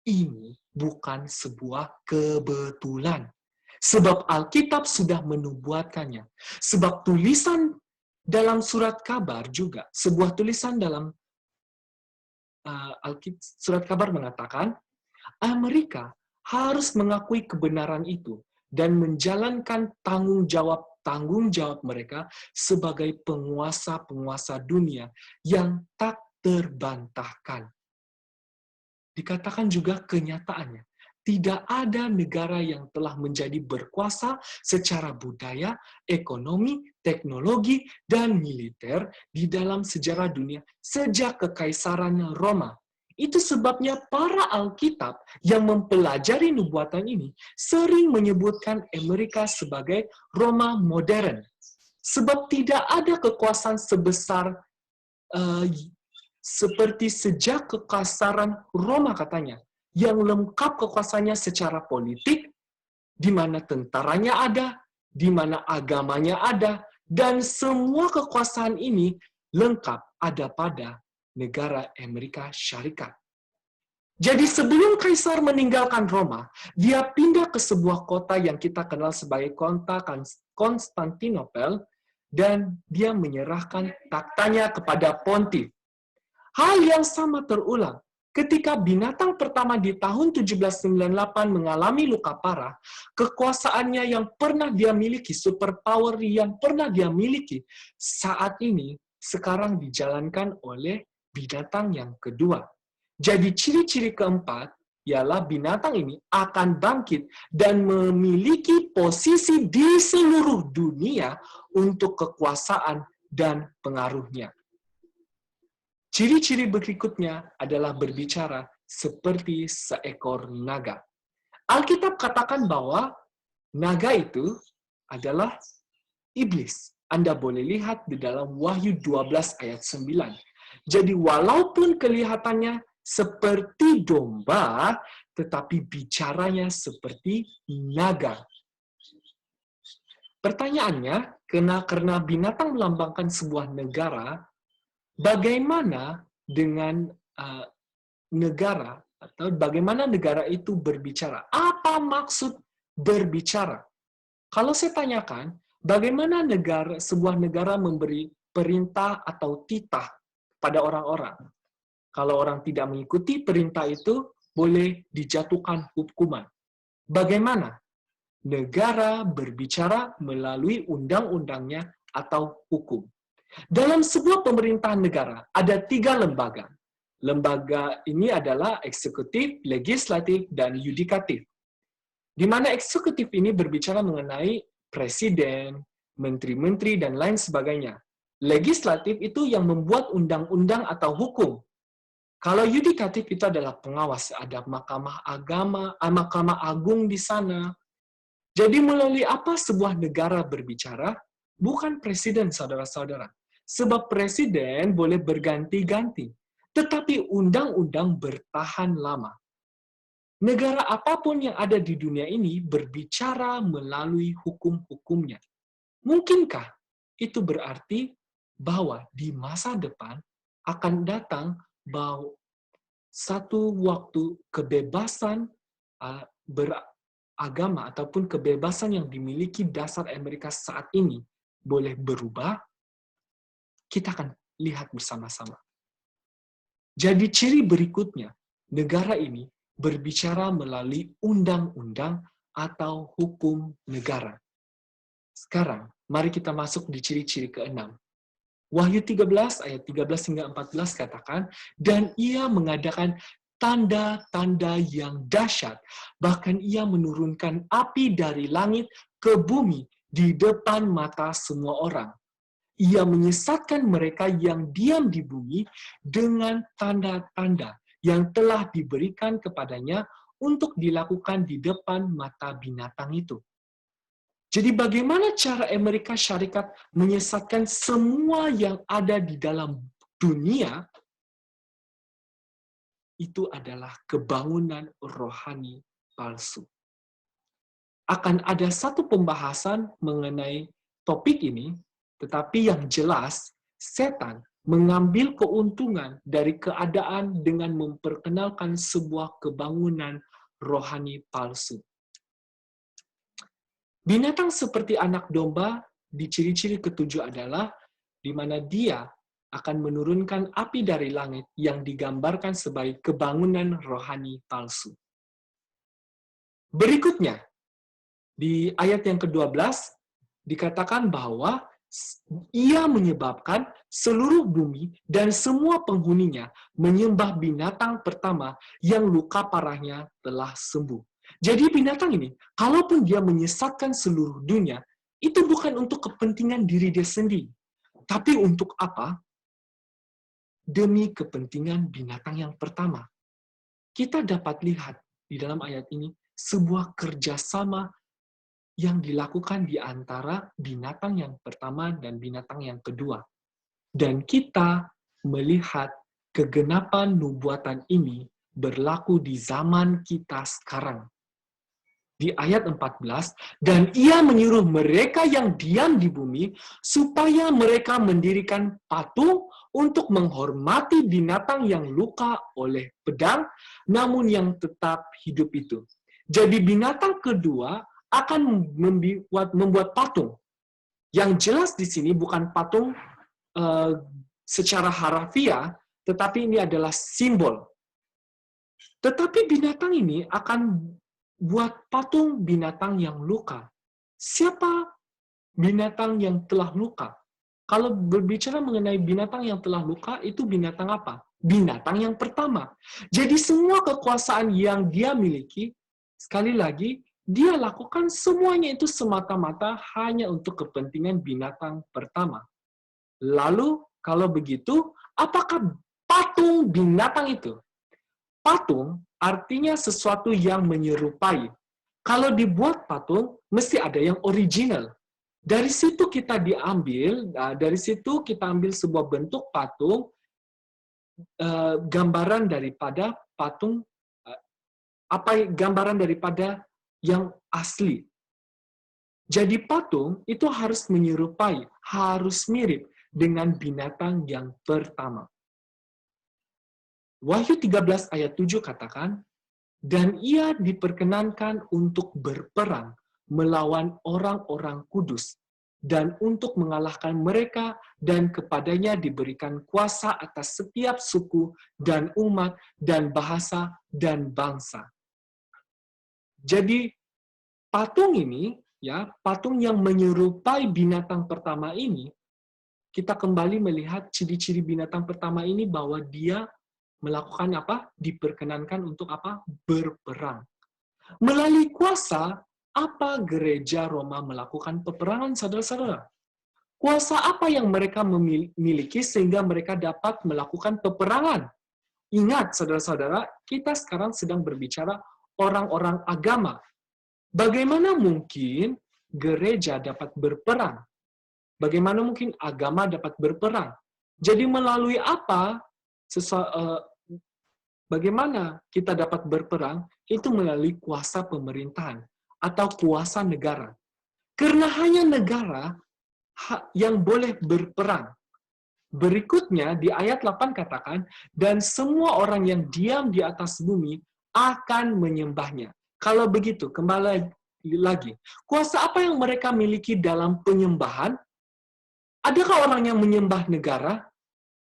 ini bukan sebuah kebetulan. Sebab Alkitab sudah menubuatkannya. Sebab tulisan dalam surat kabar juga, sebuah tulisan dalam surat kabar mengatakan, Amerika harus mengakui kebenaran itu dan menjalankan tanggung jawab mereka sebagai penguasa-penguasa dunia yang tak terbantahkan. Dikatakan juga kenyataannya, tidak ada negara yang telah menjadi berkuasa secara budaya, ekonomi, teknologi, dan militer di dalam sejarah dunia sejak Kekaisaran Roma. Itu sebabnya para Alkitab yang mempelajari nubuatan ini sering menyebutkan Amerika sebagai Roma modern. Sebab tidak ada kekuasaan sebesar seperti sejak Kekaisaran Roma katanya, yang lengkap kekuasaannya secara politik, di mana tentaranya ada, di mana agamanya ada, dan semua kekuasaan ini lengkap ada pada negara Amerika Syarikat. Jadi sebelum Kaisar meninggalkan Roma, dia pindah ke sebuah kota yang kita kenal sebagai kota Konstantinopel, dan dia menyerahkan taktanya kepada Pontif. Hal yang sama terulang ketika binatang pertama di tahun 1798 mengalami luka parah. Kekuasaannya yang pernah dia miliki, superpower yang pernah dia miliki, saat ini sekarang dijalankan oleh binatang yang kedua. Jadi ciri-ciri keempat ialah binatang ini akan bangkit dan memiliki posisi di seluruh dunia untuk kekuasaan dan pengaruhnya. Ciri-ciri berikutnya adalah berbicara seperti seekor naga. Alkitab katakan bahwa naga itu adalah iblis. Anda boleh lihat di dalam Wahyu 12 ayat 9. Jadi walaupun kelihatannya seperti domba, tetapi bicaranya seperti naga. Pertanyaannya, karena binatang melambangkan sebuah negara, bagaimana dengan negara, atau bagaimana negara itu berbicara? Apa maksud berbicara? Kalau saya tanyakan, bagaimana sebuah negara memberi perintah atau titah pada orang-orang? Kalau orang tidak mengikuti perintah itu, boleh dijatuhkan hukuman. Bagaimana? Negara berbicara melalui undang-undangnya atau hukum. Dalam sebuah pemerintahan negara, ada 3 lembaga. Lembaga ini adalah eksekutif, legislatif, dan yudikatif. Di mana eksekutif ini berbicara mengenai presiden, menteri-menteri, dan lain sebagainya. Legislatif itu yang membuat undang-undang atau hukum. Kalau yudikatif itu adalah pengawas, ada mahkamah agung di sana. Jadi melalui apa sebuah negara berbicara? Bukan presiden, saudara-saudara. Sebab presiden boleh berganti-ganti, tetapi undang-undang bertahan lama. Negara apapun yang ada di dunia ini berbicara melalui hukum-hukumnya. Mungkinkah itu berarti bahwa di masa depan akan datang bahwa satu waktu kebebasan beragama ataupun kebebasan yang dimiliki dasar Amerika saat ini boleh berubah? Kita akan lihat bersama-sama. Jadi ciri berikutnya, negara ini berbicara melalui undang-undang atau hukum negara. Sekarang, mari kita masuk di ciri-ciri ke-6. Wahyu 13 ayat 13 hingga 14 katakan, dan ia mengadakan tanda-tanda yang dahsyat, bahkan ia menurunkan api dari langit ke bumi di depan mata semua orang. Ia menyesatkan mereka yang diam di bumi dengan tanda-tanda yang telah diberikan kepadanya untuk dilakukan di depan mata binatang itu. Jadi bagaimana cara Amerika Syarikat menyesatkan semua yang ada di dalam dunia? Itu adalah kebangunan rohani palsu. Akan ada satu pembahasan mengenai topik ini, tetapi yang jelas, setan mengambil keuntungan dari keadaan dengan memperkenalkan sebuah kebangunan rohani palsu. Binatang seperti anak domba, di ciri-ciri ketujuh adalah di mana dia akan menurunkan api dari langit yang digambarkan sebagai kebangunan rohani palsu. Berikutnya, di ayat yang ke-12, dikatakan bahwa ia menyebabkan seluruh bumi dan semua penghuninya menyembah binatang pertama yang luka parahnya telah sembuh. Jadi binatang ini, kalaupun dia menyesatkan seluruh dunia, itu bukan untuk kepentingan diri dia sendiri. Tapi untuk apa? Demi kepentingan binatang yang pertama. Kita dapat lihat di dalam ayat ini sebuah kerjasama yang dilakukan di antara binatang yang pertama dan binatang yang kedua. Dan kita melihat kegenapan nubuatan ini berlaku di zaman kita sekarang. Di ayat 14, dan ia menyuruh mereka yang diam di bumi supaya mereka mendirikan patung untuk menghormati binatang yang luka oleh pedang, namun yang tetap hidup itu. Jadi binatang kedua akan membuat patung. Yang jelas di sini bukan patung secara harafiah, tetapi ini adalah simbol. Tetapi binatang ini akan buat patung binatang yang luka. Siapa binatang yang telah luka? Kalau berbicara mengenai binatang yang telah luka, itu binatang apa? Binatang yang pertama. Jadi semua kekuasaan yang dia miliki, sekali lagi, dia lakukan semuanya itu semata-mata hanya untuk kepentingan binatang pertama. Lalu, kalau begitu, apakah patung binatang itu? Patung artinya sesuatu yang menyerupai. Kalau dibuat patung, mesti ada yang original. Dari situ kita ambil sebuah bentuk patung, gambaran daripada patung, gambaran daripada yang asli. Jadi patung itu harus menyerupai, harus mirip dengan binatang yang pertama. Wahyu 13 ayat 7 katakan, dan ia diperkenankan untuk berperang melawan orang-orang kudus, dan untuk mengalahkan mereka, dan kepadanya diberikan kuasa atas setiap suku, dan umat, dan bahasa, dan bangsa. Jadi, patung ini, ya, patung yang menyerupai binatang pertama ini, kita kembali melihat ciri-ciri binatang pertama ini bahwa dia melakukan apa? Diperkenankan untuk apa? Berperang. Melalui kuasa, apa gereja Roma melakukan peperangan, saudara-saudara? Kuasa apa yang mereka miliki sehingga mereka dapat melakukan peperangan? Ingat, saudara-saudara, kita sekarang sedang berbicara orang-orang agama. Bagaimana mungkin gereja dapat berperang? Bagaimana mungkin agama dapat berperang? Jadi melalui apa bagaimana kita dapat berperang? Itu melalui kuasa pemerintahan atau kuasa negara. Karena hanya negara yang boleh berperang. Berikutnya di ayat 8 katakan, dan semua orang yang diam di atas bumi akan menyembahnya. Kalau begitu, kembali lagi. Kuasa apa yang mereka miliki dalam penyembahan? Adakah orang yang menyembah negara?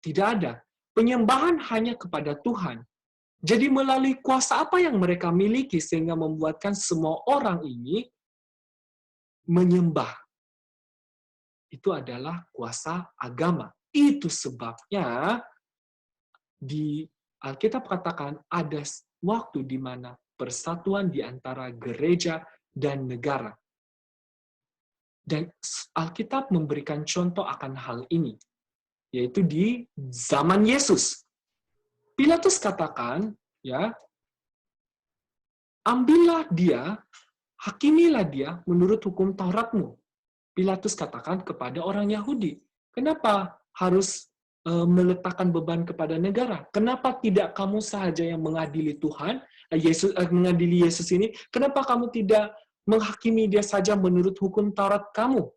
Tidak ada. Penyembahan hanya kepada Tuhan. Jadi melalui kuasa apa yang mereka miliki sehingga membuatkan semua orang ini menyembah? Itu adalah kuasa agama. Itu sebabnya di Alkitab katakan ada waktu di mana persatuan di antara gereja dan negara. Dan Alkitab memberikan contoh akan hal ini, yaitu di zaman Yesus. Pilatus katakan, ya, ambillah dia, hakimilah dia menurut hukum Tauratmu. Pilatus katakan kepada orang Yahudi, kenapa harus meletakkan beban kepada negara? Kenapa tidak kamu saja yang mengadili Tuhan, mengadili Yesus ini? Kenapa kamu tidak menghakimi dia saja menurut hukum Taurat kamu?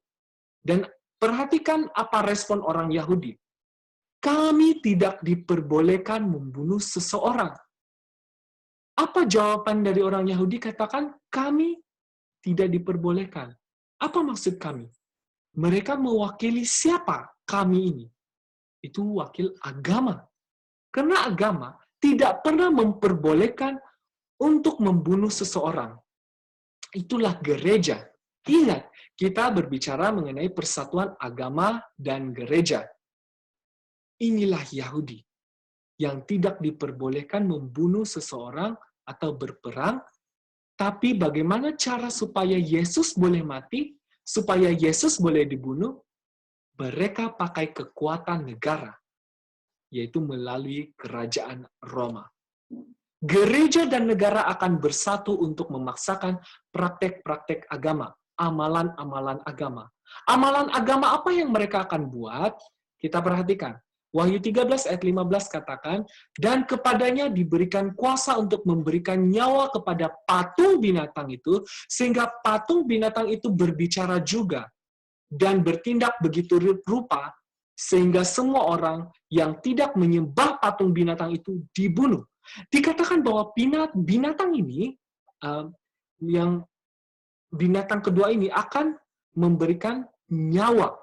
Dan perhatikan apa respon orang Yahudi. Kami tidak diperbolehkan membunuh seseorang. Apa jawaban dari orang Yahudi? Katakan, kami tidak diperbolehkan. Apa maksud kami? Mereka mewakili siapa kami ini? Itu wakil agama. Karena agama tidak pernah memperbolehkan untuk membunuh seseorang. Itulah gereja. Ingat, kita berbicara mengenai persatuan agama dan gereja. Inilah Yahudi yang tidak diperbolehkan membunuh seseorang atau berperang, tapi bagaimana cara supaya Yesus boleh mati, supaya Yesus boleh dibunuh? Mereka pakai kekuatan negara, yaitu melalui kerajaan Roma. Gereja dan negara akan bersatu untuk memaksakan praktek-praktek agama, amalan-amalan agama. Amalan agama apa yang mereka akan buat? Kita perhatikan. Wahyu 13 ayat 15 katakan, dan kepadanya diberikan kuasa untuk memberikan nyawa kepada patung binatang itu, sehingga patung binatang itu berbicara juga, dan bertindak begitu rupa, sehingga semua orang yang tidak menyembah patung binatang itu dibunuh. Dikatakan bahwa binatang ini, yang binatang kedua ini akan memberikan nyawa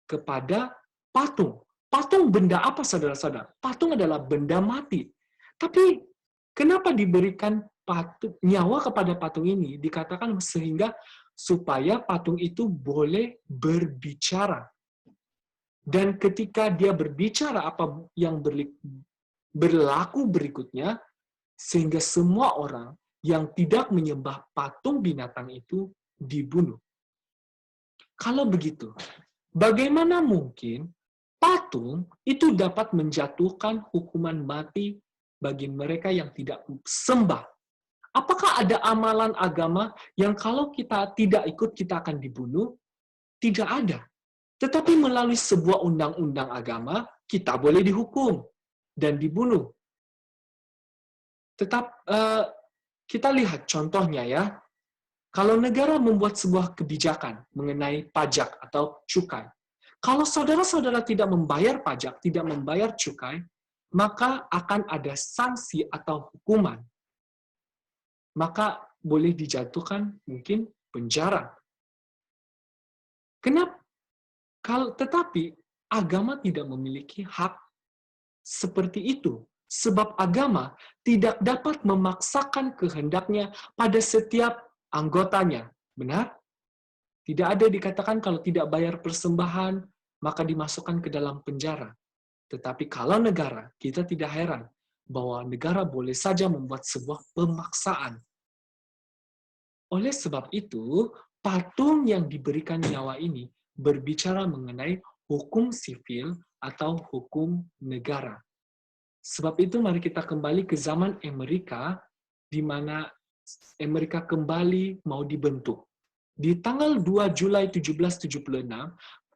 kepada patung. Patung benda apa, saudara-saudara? Patung adalah benda mati. Tapi kenapa diberikan nyawa kepada patung ini? Dikatakan sehingga supaya patung itu boleh berbicara. Dan ketika dia berbicara apa yang berlaku berikutnya, sehingga semua orang yang tidak menyembah patung binatang itu dibunuh. Kalau begitu, bagaimana mungkin patung itu dapat menjatuhkan hukuman mati bagi mereka yang tidak sembah? Apakah ada amalan agama yang kalau kita tidak ikut kita akan dibunuh? Tidak ada. Tetapi melalui sebuah undang-undang agama, kita boleh dihukum dan dibunuh. Kita lihat contohnya ya. Kalau negara membuat sebuah kebijakan mengenai pajak atau cukai, kalau saudara-saudara tidak membayar pajak, tidak membayar cukai, maka akan ada sanksi atau hukuman. Maka boleh dijatuhkan mungkin penjara. Kenapa? Tetapi agama tidak memiliki hak seperti itu. Sebab agama tidak dapat memaksakan kehendaknya pada setiap anggotanya. Benar? Tidak ada dikatakan kalau tidak bayar persembahan, maka dimasukkan ke dalam penjara. Tetapi kalau negara, kita tidak heran bahwa negara boleh saja membuat sebuah pemaksaan. Oleh sebab itu, patung yang diberikan nyawa ini berbicara mengenai hukum sivil atau hukum negara. Sebab itu mari kita kembali ke zaman Amerika, di mana Amerika kembali mau dibentuk. Di tanggal 2 Julai 1776,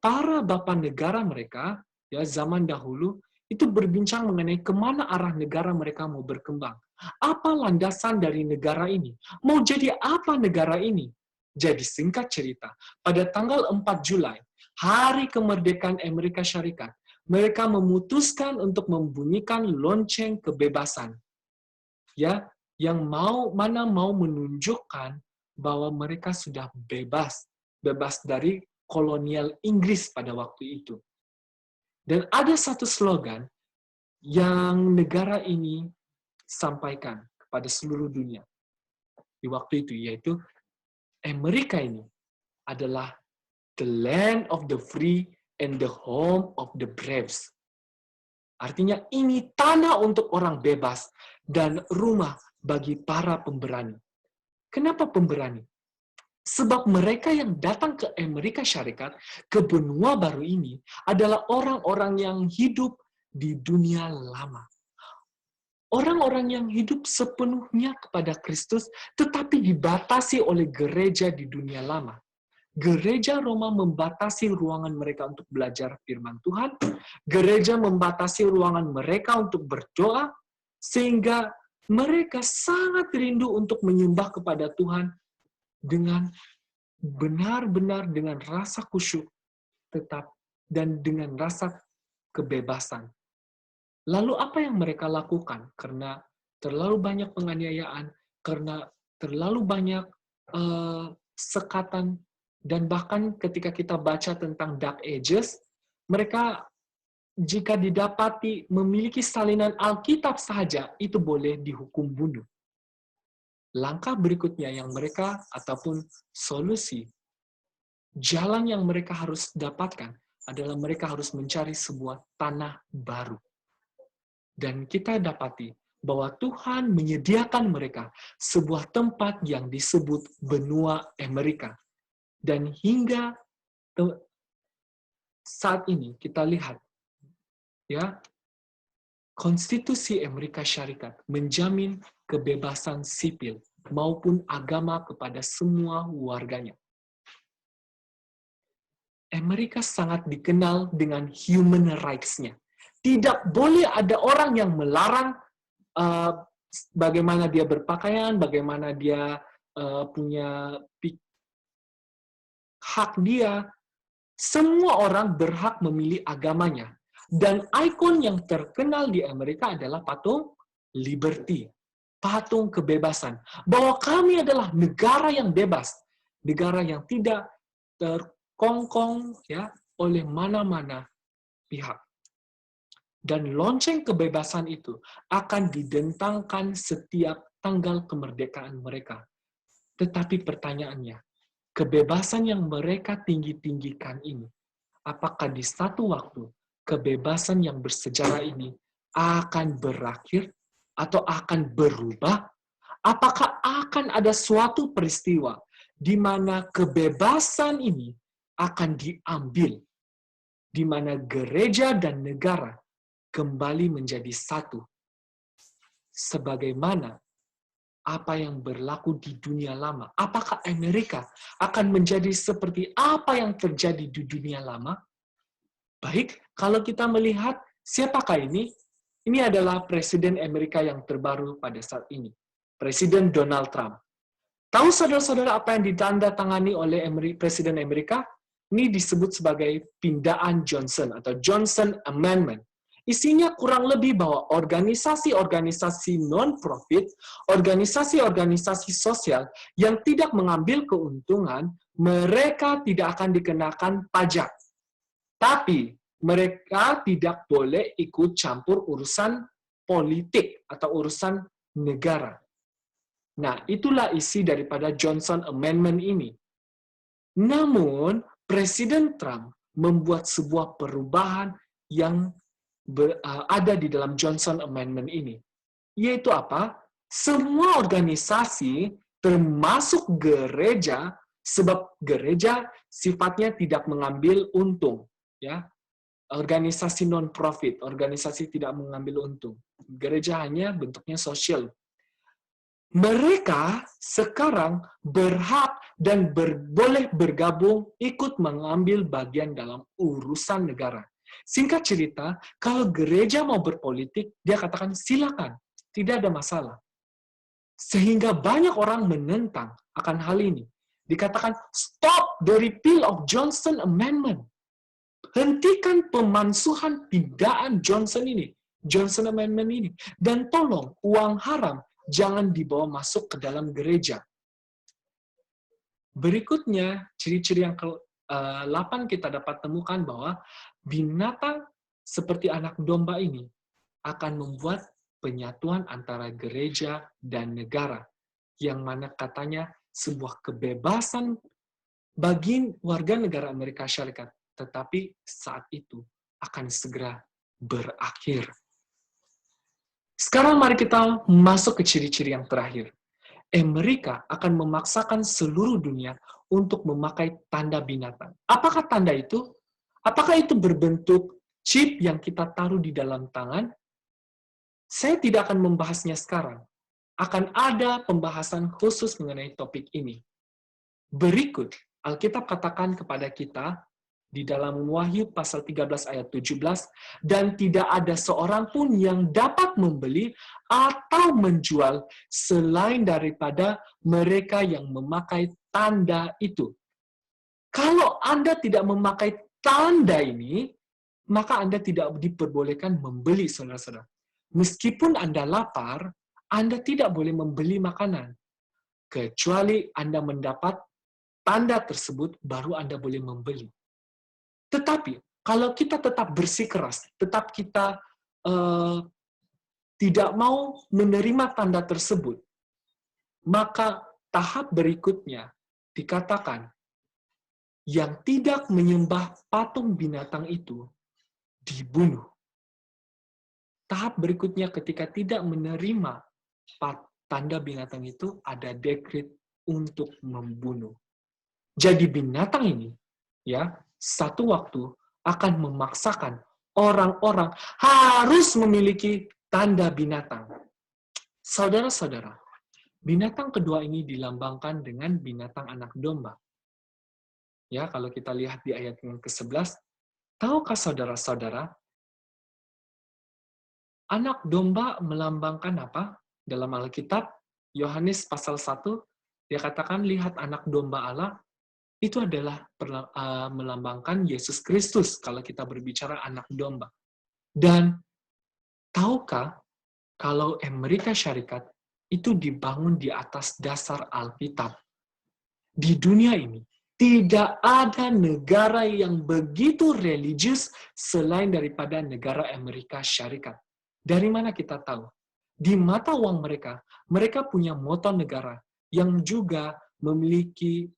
para bapak negara mereka, ya zaman dahulu, itu berbincang mengenai kemana arah negara mereka mau berkembang. Apa landasan dari negara ini? Mau jadi apa negara ini? Jadi singkat cerita, pada tanggal 4 Julai, hari kemerdekaan Amerika Syarikat, mereka memutuskan untuk membunyikan lonceng kebebasan. Ya, yang mana mau menunjukkan bahwa mereka sudah bebas dari kolonial Inggris pada waktu itu. Dan ada satu slogan yang negara ini sampaikan kepada seluruh dunia di waktu itu, yaitu Amerika ini adalah the land of the free and the home of the braves. Artinya ini tanah untuk orang bebas dan rumah bagi para pemberani. Kenapa pemberani? Sebab mereka yang datang ke Amerika Syarikat, ke benua baru ini, adalah orang-orang yang hidup di dunia lama. Orang-orang yang hidup sepenuhnya kepada Kristus, tetapi dibatasi oleh gereja di dunia lama. Gereja Roma membatasi ruangan mereka untuk belajar firman Tuhan. Gereja membatasi ruangan mereka untuk berdoa, sehingga mereka sangat rindu untuk menyembah kepada Tuhan dengan benar-benar dengan rasa khusyuk tetap dan dengan rasa kebebasan. Lalu apa yang mereka lakukan? Karena terlalu banyak penganiayaan, karena terlalu banyak sekatan, dan bahkan ketika kita baca tentang Dark Ages, mereka jika didapati memiliki salinan Alkitab saja, itu boleh dihukum bunuh. Langkah berikutnya yang mereka, ataupun solusi, jalan yang mereka harus dapatkan adalah mereka harus mencari sebuah tanah baru. Dan kita dapati bahwa Tuhan menyediakan mereka sebuah tempat yang disebut benua Amerika. Dan hingga saat ini kita lihat, ya, Konstitusi Amerika Syarikat menjamin kebebasan sipil maupun agama kepada semua warganya. Amerika sangat dikenal dengan human rights-nya. Tidak boleh ada orang yang melarang bagaimana dia berpakaian, bagaimana dia punya hak dia, Semua orang berhak memilih agamanya. Dan ikon yang terkenal di Amerika adalah patung liberty, patung kebebasan. Bahwa kami adalah negara yang bebas, negara yang tidak terkongkong ya oleh mana-mana pihak. Dan lonceng kebebasan itu akan didentangkan setiap tanggal kemerdekaan mereka. Tetapi pertanyaannya, kebebasan yang mereka tinggi-tinggikan ini, apakah di satu waktu kebebasan yang bersejarah ini akan berakhir atau akan berubah? Apakah akan ada suatu peristiwa di mana kebebasan ini akan diambil, di mana gereja dan negara kembali menjadi satu, sebagaimana apa yang berlaku di dunia lama? Apakah Amerika akan menjadi seperti apa yang terjadi di dunia lama? Baik, kalau kita melihat siapakah ini? Ini adalah Presiden Amerika yang terbaru pada saat ini. Presiden Donald Trump. Tahu saudara-saudara apa yang ditandatangani oleh Presiden Amerika? Ini disebut sebagai pindaan Johnson atau Johnson Amendment. Isinya kurang lebih bahwa organisasi-organisasi non-profit, organisasi-organisasi sosial yang tidak mengambil keuntungan, mereka tidak akan dikenakan pajak. Tapi mereka tidak boleh ikut campur urusan politik atau urusan negara. Nah, itulah isi daripada Johnson Amendment ini. Namun, Presiden Trump membuat sebuah perubahan yang ada di dalam Johnson Amendment ini. Yaitu apa? Semua organisasi, termasuk gereja, sebab gereja sifatnya tidak mengambil untung. Ya, organisasi non-profit, organisasi tidak mengambil untung. Gereja hanya bentuknya sosial. Mereka sekarang berhak dan boleh bergabung ikut mengambil bagian dalam urusan negara. Singkat cerita, kalau gereja mau berpolitik, dia katakan silakan, tidak ada masalah. Sehingga banyak orang menentang akan hal ini. Dikatakan, stop the repeal of Johnson Amendment. Hentikan pemansuhan pindaan Johnson ini, Johnson Amendment ini. Dan tolong, uang haram jangan dibawa masuk ke dalam gereja. Berikutnya, ciri-ciri yang ke-8 kita dapat temukan bahwa binatang seperti anak domba ini akan membuat penyatuan antara gereja dan negara, yang mana katanya sebuah kebebasan bagi warga negara Amerika Syarikat, tetapi saat itu akan segera berakhir. Sekarang mari kita masuk ke ciri-ciri yang terakhir. Amerika akan memaksakan seluruh dunia untuk memakai tanda binatang. Apakah tanda itu? Apakah itu berbentuk chip yang kita taruh di dalam tangan? Saya tidak akan membahasnya sekarang. Akan ada pembahasan khusus mengenai topik ini. Berikut, Alkitab katakan kepada kita di dalam Wahyu pasal 13 ayat 17, dan tidak ada seorang pun yang dapat membeli atau menjual selain daripada mereka yang memakai tanda itu. Kalau Anda tidak memakai tanda ini, maka Anda tidak diperbolehkan membeli, saudara-saudara. Meskipun Anda lapar, Anda tidak boleh membeli makanan. Kecuali Anda mendapat tanda tersebut, baru Anda boleh membeli. Tetapi, kalau kita tetap bersikeras, tetap kita tidak mau menerima tanda tersebut, maka tahap berikutnya dikatakan, yang tidak menyembah patung binatang itu dibunuh. Tahap berikutnya ketika tidak menerima tanda binatang itu, ada dekret untuk membunuh. Jadi binatang ini, ya, satu waktu akan memaksakan orang-orang harus memiliki tanda binatang. Saudara-saudara, binatang kedua ini dilambangkan dengan binatang anak domba. Ya, kalau kita lihat di ayat yang ke-11, tahukah saudara-saudara, anak domba melambangkan apa? Dalam Alkitab, Yohanes pasal 1, dia katakan, lihat anak domba Allah itu adalah melambangkan Yesus Kristus kalau kita berbicara anak domba. Dan tahukah kalau Amerika Syarikat itu dibangun di atas dasar Alkitab? Di dunia ini, tidak ada negara yang begitu religius selain daripada negara Amerika Syarikat. Dari mana kita tahu? Di mata uang mereka, mereka punya moto negara yang juga memiliki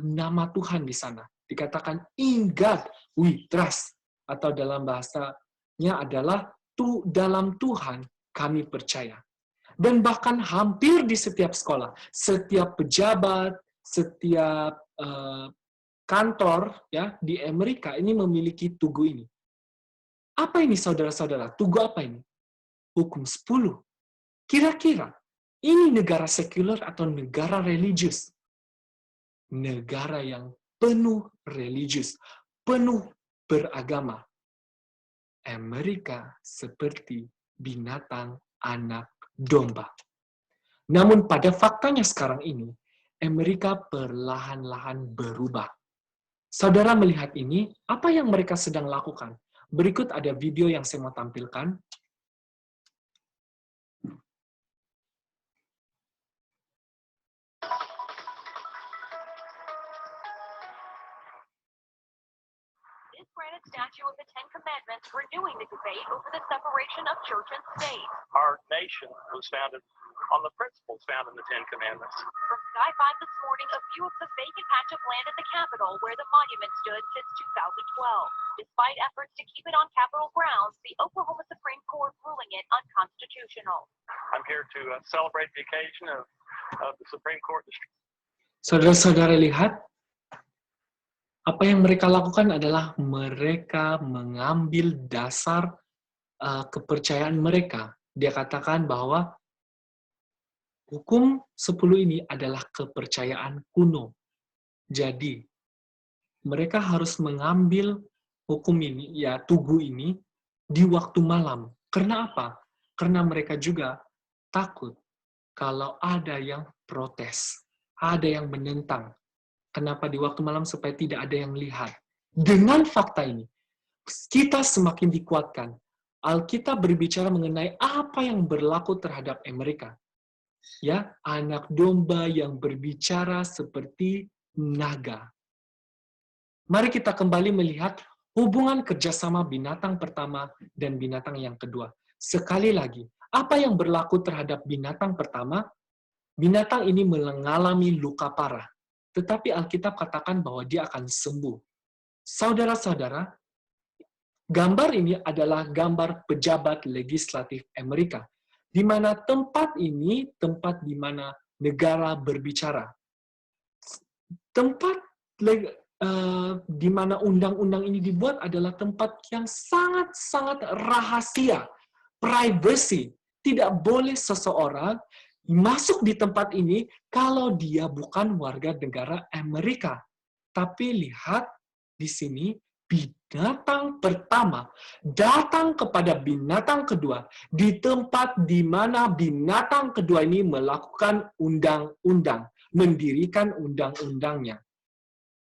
nama Tuhan di sana. Dikatakan, in God we trust. Atau dalam bahasanya adalah, dalam Tuhan kami percaya. Dan bahkan hampir di setiap sekolah, setiap pejabat, setiap kantor ya di Amerika ini memiliki tugu ini. Apa ini saudara-saudara? Tugu apa ini? Hukum 10. Kira-kira ini negara sekuler atau negara religius? Negara yang penuh religius, penuh beragama. Amerika seperti binatang anak domba. Namun pada faktanya sekarang ini, Amerika perlahan-lahan berubah. Saudara melihat ini, apa yang mereka sedang lakukan? Berikut ada video yang saya mau tampilkan. This granite statue of the Ten Commandments renewing the debate over the separation of church and state. Our nation was founded on the principles found in the Ten Commandments. From Sky 5 this morning, a view of the vacant patch of land at the Capitol where the monument stood since 2012. Despite efforts to keep it on Capitol grounds, the Oklahoma Supreme Court ruling it unconstitutional. I'm here to celebrate the occasion of the Supreme Court. Saudara-saudara lihat, apa yang mereka lakukan adalah mereka mengambil dasar kepercayaan mereka. Dia katakan bahwa hukum 10 ini adalah kepercayaan kuno. Jadi, mereka harus mengambil hukum ini, ya tugu ini, di waktu malam. Karena apa? Karena mereka juga takut kalau ada yang protes, ada yang menentang. Kenapa di waktu malam? Supaya tidak ada yang lihat. Dengan fakta ini, kita semakin dikuatkan. Alkitab berbicara mengenai apa yang berlaku terhadap Amerika. Ya, anak domba yang berbicara seperti naga. Mari kita kembali melihat hubungan kerjasama binatang pertama dan binatang yang kedua. Sekali lagi, apa yang berlaku terhadap binatang pertama? Binatang ini mengalami luka parah. Tetapi Alkitab katakan bahwa dia akan sembuh. Saudara-saudara, gambar ini adalah gambar pejabat legislatif Amerika, di mana tempat ini tempat di mana negara berbicara. Tempat di mana undang-undang ini dibuat adalah tempat yang sangat-sangat rahasia, privacy. Tidak boleh seseorang masuk di tempat ini kalau dia bukan warga negara Amerika. Tapi lihat di sini, binatang pertama datang kepada binatang kedua di tempat di mana binatang kedua ini melakukan undang-undang, mendirikan undang-undangnya.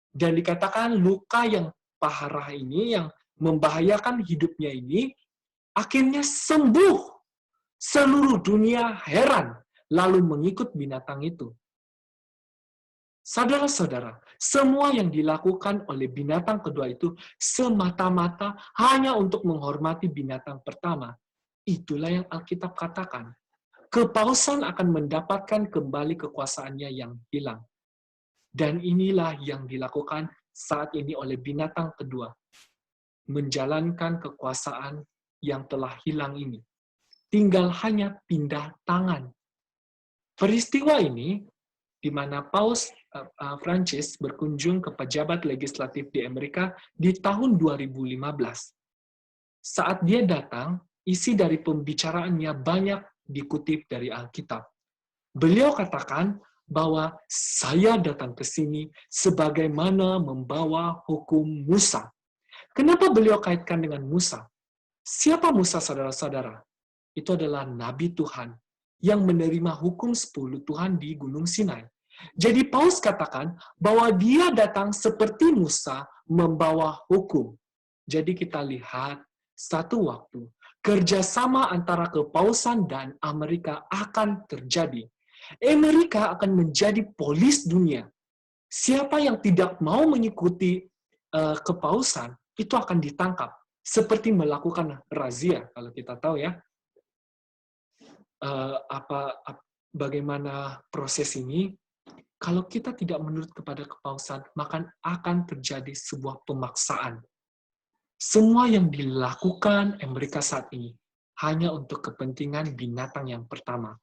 Dan dikatakan luka yang parah ini, yang membahayakan hidupnya ini, akhirnya sembuh. Seluruh dunia heran, lalu mengikut binatang itu. Saudara-saudara, semua yang dilakukan oleh binatang kedua itu semata-mata hanya untuk menghormati binatang pertama. Itulah yang Alkitab katakan. Kepausan akan mendapatkan kembali kekuasaannya yang hilang. Dan inilah yang dilakukan saat ini oleh binatang kedua. Menjalankan kekuasaan yang telah hilang ini. Tinggal hanya pindah tangan. Peristiwa ini, di mana Paus Prancis berkunjung ke pejabat legislatif di Amerika di tahun 2015. Saat dia datang, isi dari pembicaraannya banyak dikutip dari Alkitab. Beliau katakan bahwa saya datang ke sini sebagaimana membawa hukum Musa. Kenapa beliau kaitkan dengan Musa? Siapa Musa, saudara-saudara? Itu adalah Nabi Tuhan yang menerima hukum 10 Tuhan di Gunung Sinai. Jadi Paulus katakan bahwa dia datang seperti Musa membawa hukum. Jadi kita lihat satu waktu kerjasama antara kepausan dan Amerika akan terjadi. Amerika akan menjadi polis dunia. Siapa yang tidak mau mengikuti kepausan itu akan ditangkap. Seperti melakukan razia, kalau kita tahu ya. Bagaimana proses ini? Kalau kita tidak menurut kepada kepausan, maka akan terjadi sebuah pemaksaan. Semua yang dilakukan Amerika saat ini hanya untuk kepentingan binatang yang pertama.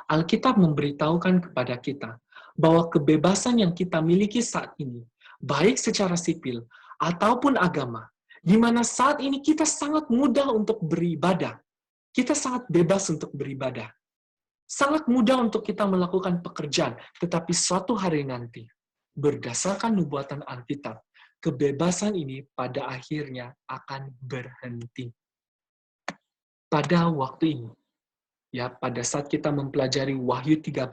Alkitab memberitahukan kepada kita bahwa kebebasan yang kita miliki saat ini, baik secara sipil ataupun agama, di mana saat ini kita sangat mudah untuk beribadah. Kita sangat bebas untuk beribadah. Sangat mudah untuk kita melakukan pekerjaan, tetapi suatu hari nanti, berdasarkan nubuatan Alkitab, kebebasan ini pada akhirnya akan berhenti. Pada waktu ini, ya pada saat kita mempelajari Wahyu 13,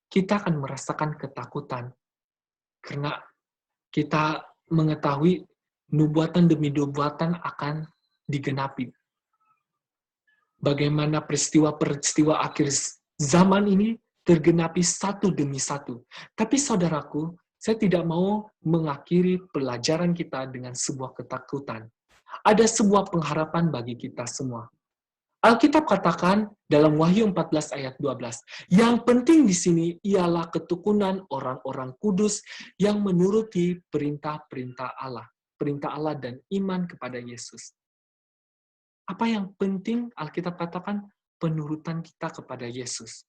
kita akan merasakan ketakutan karena kita mengetahui nubuatan demi nubuatan akan digenapi. Bagaimana peristiwa-peristiwa akhir zaman ini tergenapi satu demi satu. Tapi saudaraku, saya tidak mau mengakhiri pelajaran kita dengan sebuah ketakutan. Ada sebuah pengharapan bagi kita semua. Alkitab katakan dalam Wahyu 14 ayat 12, yang penting di sini ialah ketekunan orang-orang kudus yang menuruti perintah-perintah Allah dan iman kepada Yesus. Apa yang penting Alkitab katakan? Penurutan kita kepada Yesus.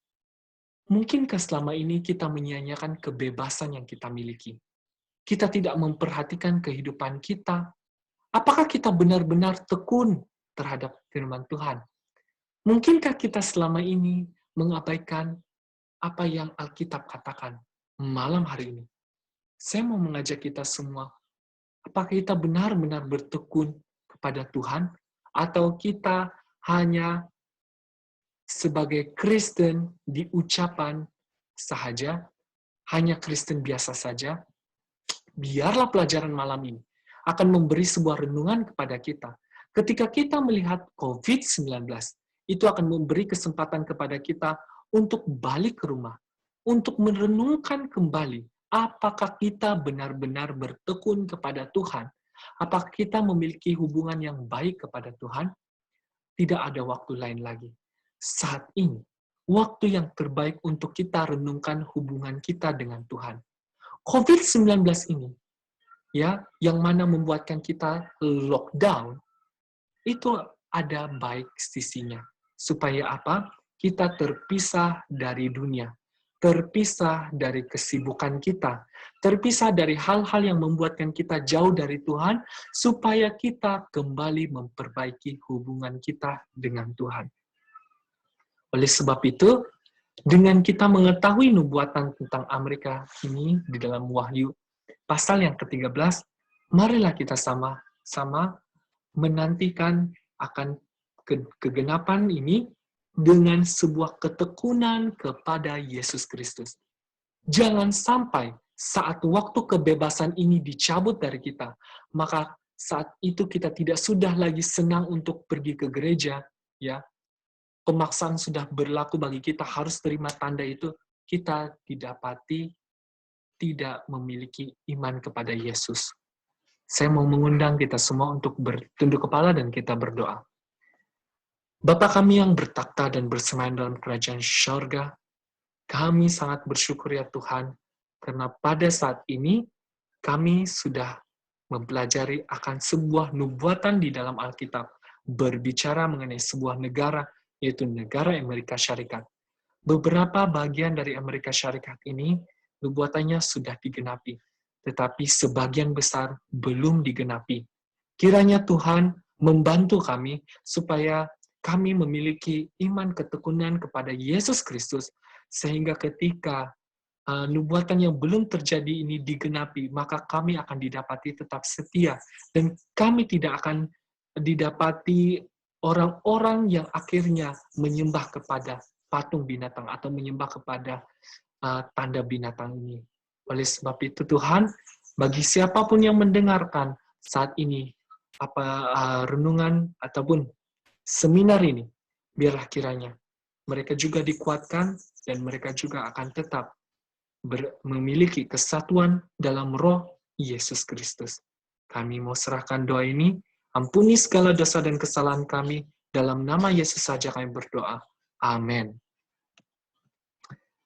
Mungkinkah selama ini kita menyia-nyiakan kebebasan yang kita miliki? Kita tidak memperhatikan kehidupan kita. Apakah kita benar-benar tekun terhadap firman Tuhan? Mungkinkah kita selama ini mengabaikan apa yang Alkitab katakan malam hari ini? Saya mau mengajak kita semua, apakah kita benar-benar bertekun kepada Tuhan? Atau kita hanya sebagai Kristen di ucapan saja, hanya Kristen biasa saja? Biarlah pelajaran malam ini akan memberi sebuah renungan kepada kita. Ketika kita melihat COVID-19, itu akan memberi kesempatan kepada kita untuk balik ke rumah, untuk merenungkan kembali apakah kita benar-benar bertekun kepada Tuhan. Apakah kita memiliki hubungan yang baik kepada Tuhan? Tidak ada waktu lain lagi. Saat ini, waktu yang terbaik untuk kita renungkan hubungan kita dengan Tuhan. COVID-19 ini, ya, yang mana membuatkan kita lockdown, itu ada baik sisinya. Supaya apa? Kita terpisah dari dunia. Terpisah dari kesibukan kita, terpisah dari hal-hal yang membuatkan kita jauh dari Tuhan, supaya kita kembali memperbaiki hubungan kita dengan Tuhan. Oleh sebab itu, dengan kita mengetahui nubuatan tentang Amerika ini di dalam Wahyu pasal yang ke-13, marilah kita sama-sama menantikan akan kegenapan ini dengan sebuah ketekunan kepada Yesus Kristus. Jangan sampai saat waktu kebebasan ini dicabut dari kita, maka saat itu kita tidak sudah lagi senang untuk pergi ke gereja, ya. Pemaksaan sudah berlaku bagi kita, harus terima tanda itu, kita didapati tidak memiliki iman kepada Yesus. Saya mau mengundang kita semua untuk bertunduk kepala dan kita berdoa. Bapa kami yang bertakhta dan bersemayam dalam kerajaan syurga, kami sangat bersyukur ya Tuhan, karena pada saat ini kami sudah mempelajari akan sebuah nubuatan di dalam Alkitab, berbicara mengenai sebuah negara, yaitu negara Amerika Syarikat. Beberapa bagian dari Amerika Syarikat ini, nubuatannya sudah digenapi, tetapi sebagian besar belum digenapi. Kiranya Tuhan membantu kami supaya kami memiliki iman ketekunan kepada Yesus Kristus, sehingga ketika nubuatan yang belum terjadi ini digenapi, maka kami akan didapati tetap setia, dan kami tidak akan didapati orang-orang yang akhirnya menyembah kepada patung binatang atau menyembah kepada tanda binatang ini. Oleh sebab itu Tuhan, bagi siapapun yang mendengarkan saat ini renungan ataupun seminar ini, biarlah kiranya mereka juga dikuatkan dan mereka juga akan tetap memiliki kesatuan dalam roh Yesus Kristus. Kami mau serahkan doa ini, ampuni segala dosa dan kesalahan kami, dalam nama Yesus saja kami berdoa. Amin.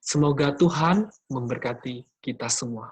Semoga Tuhan memberkati kita semua.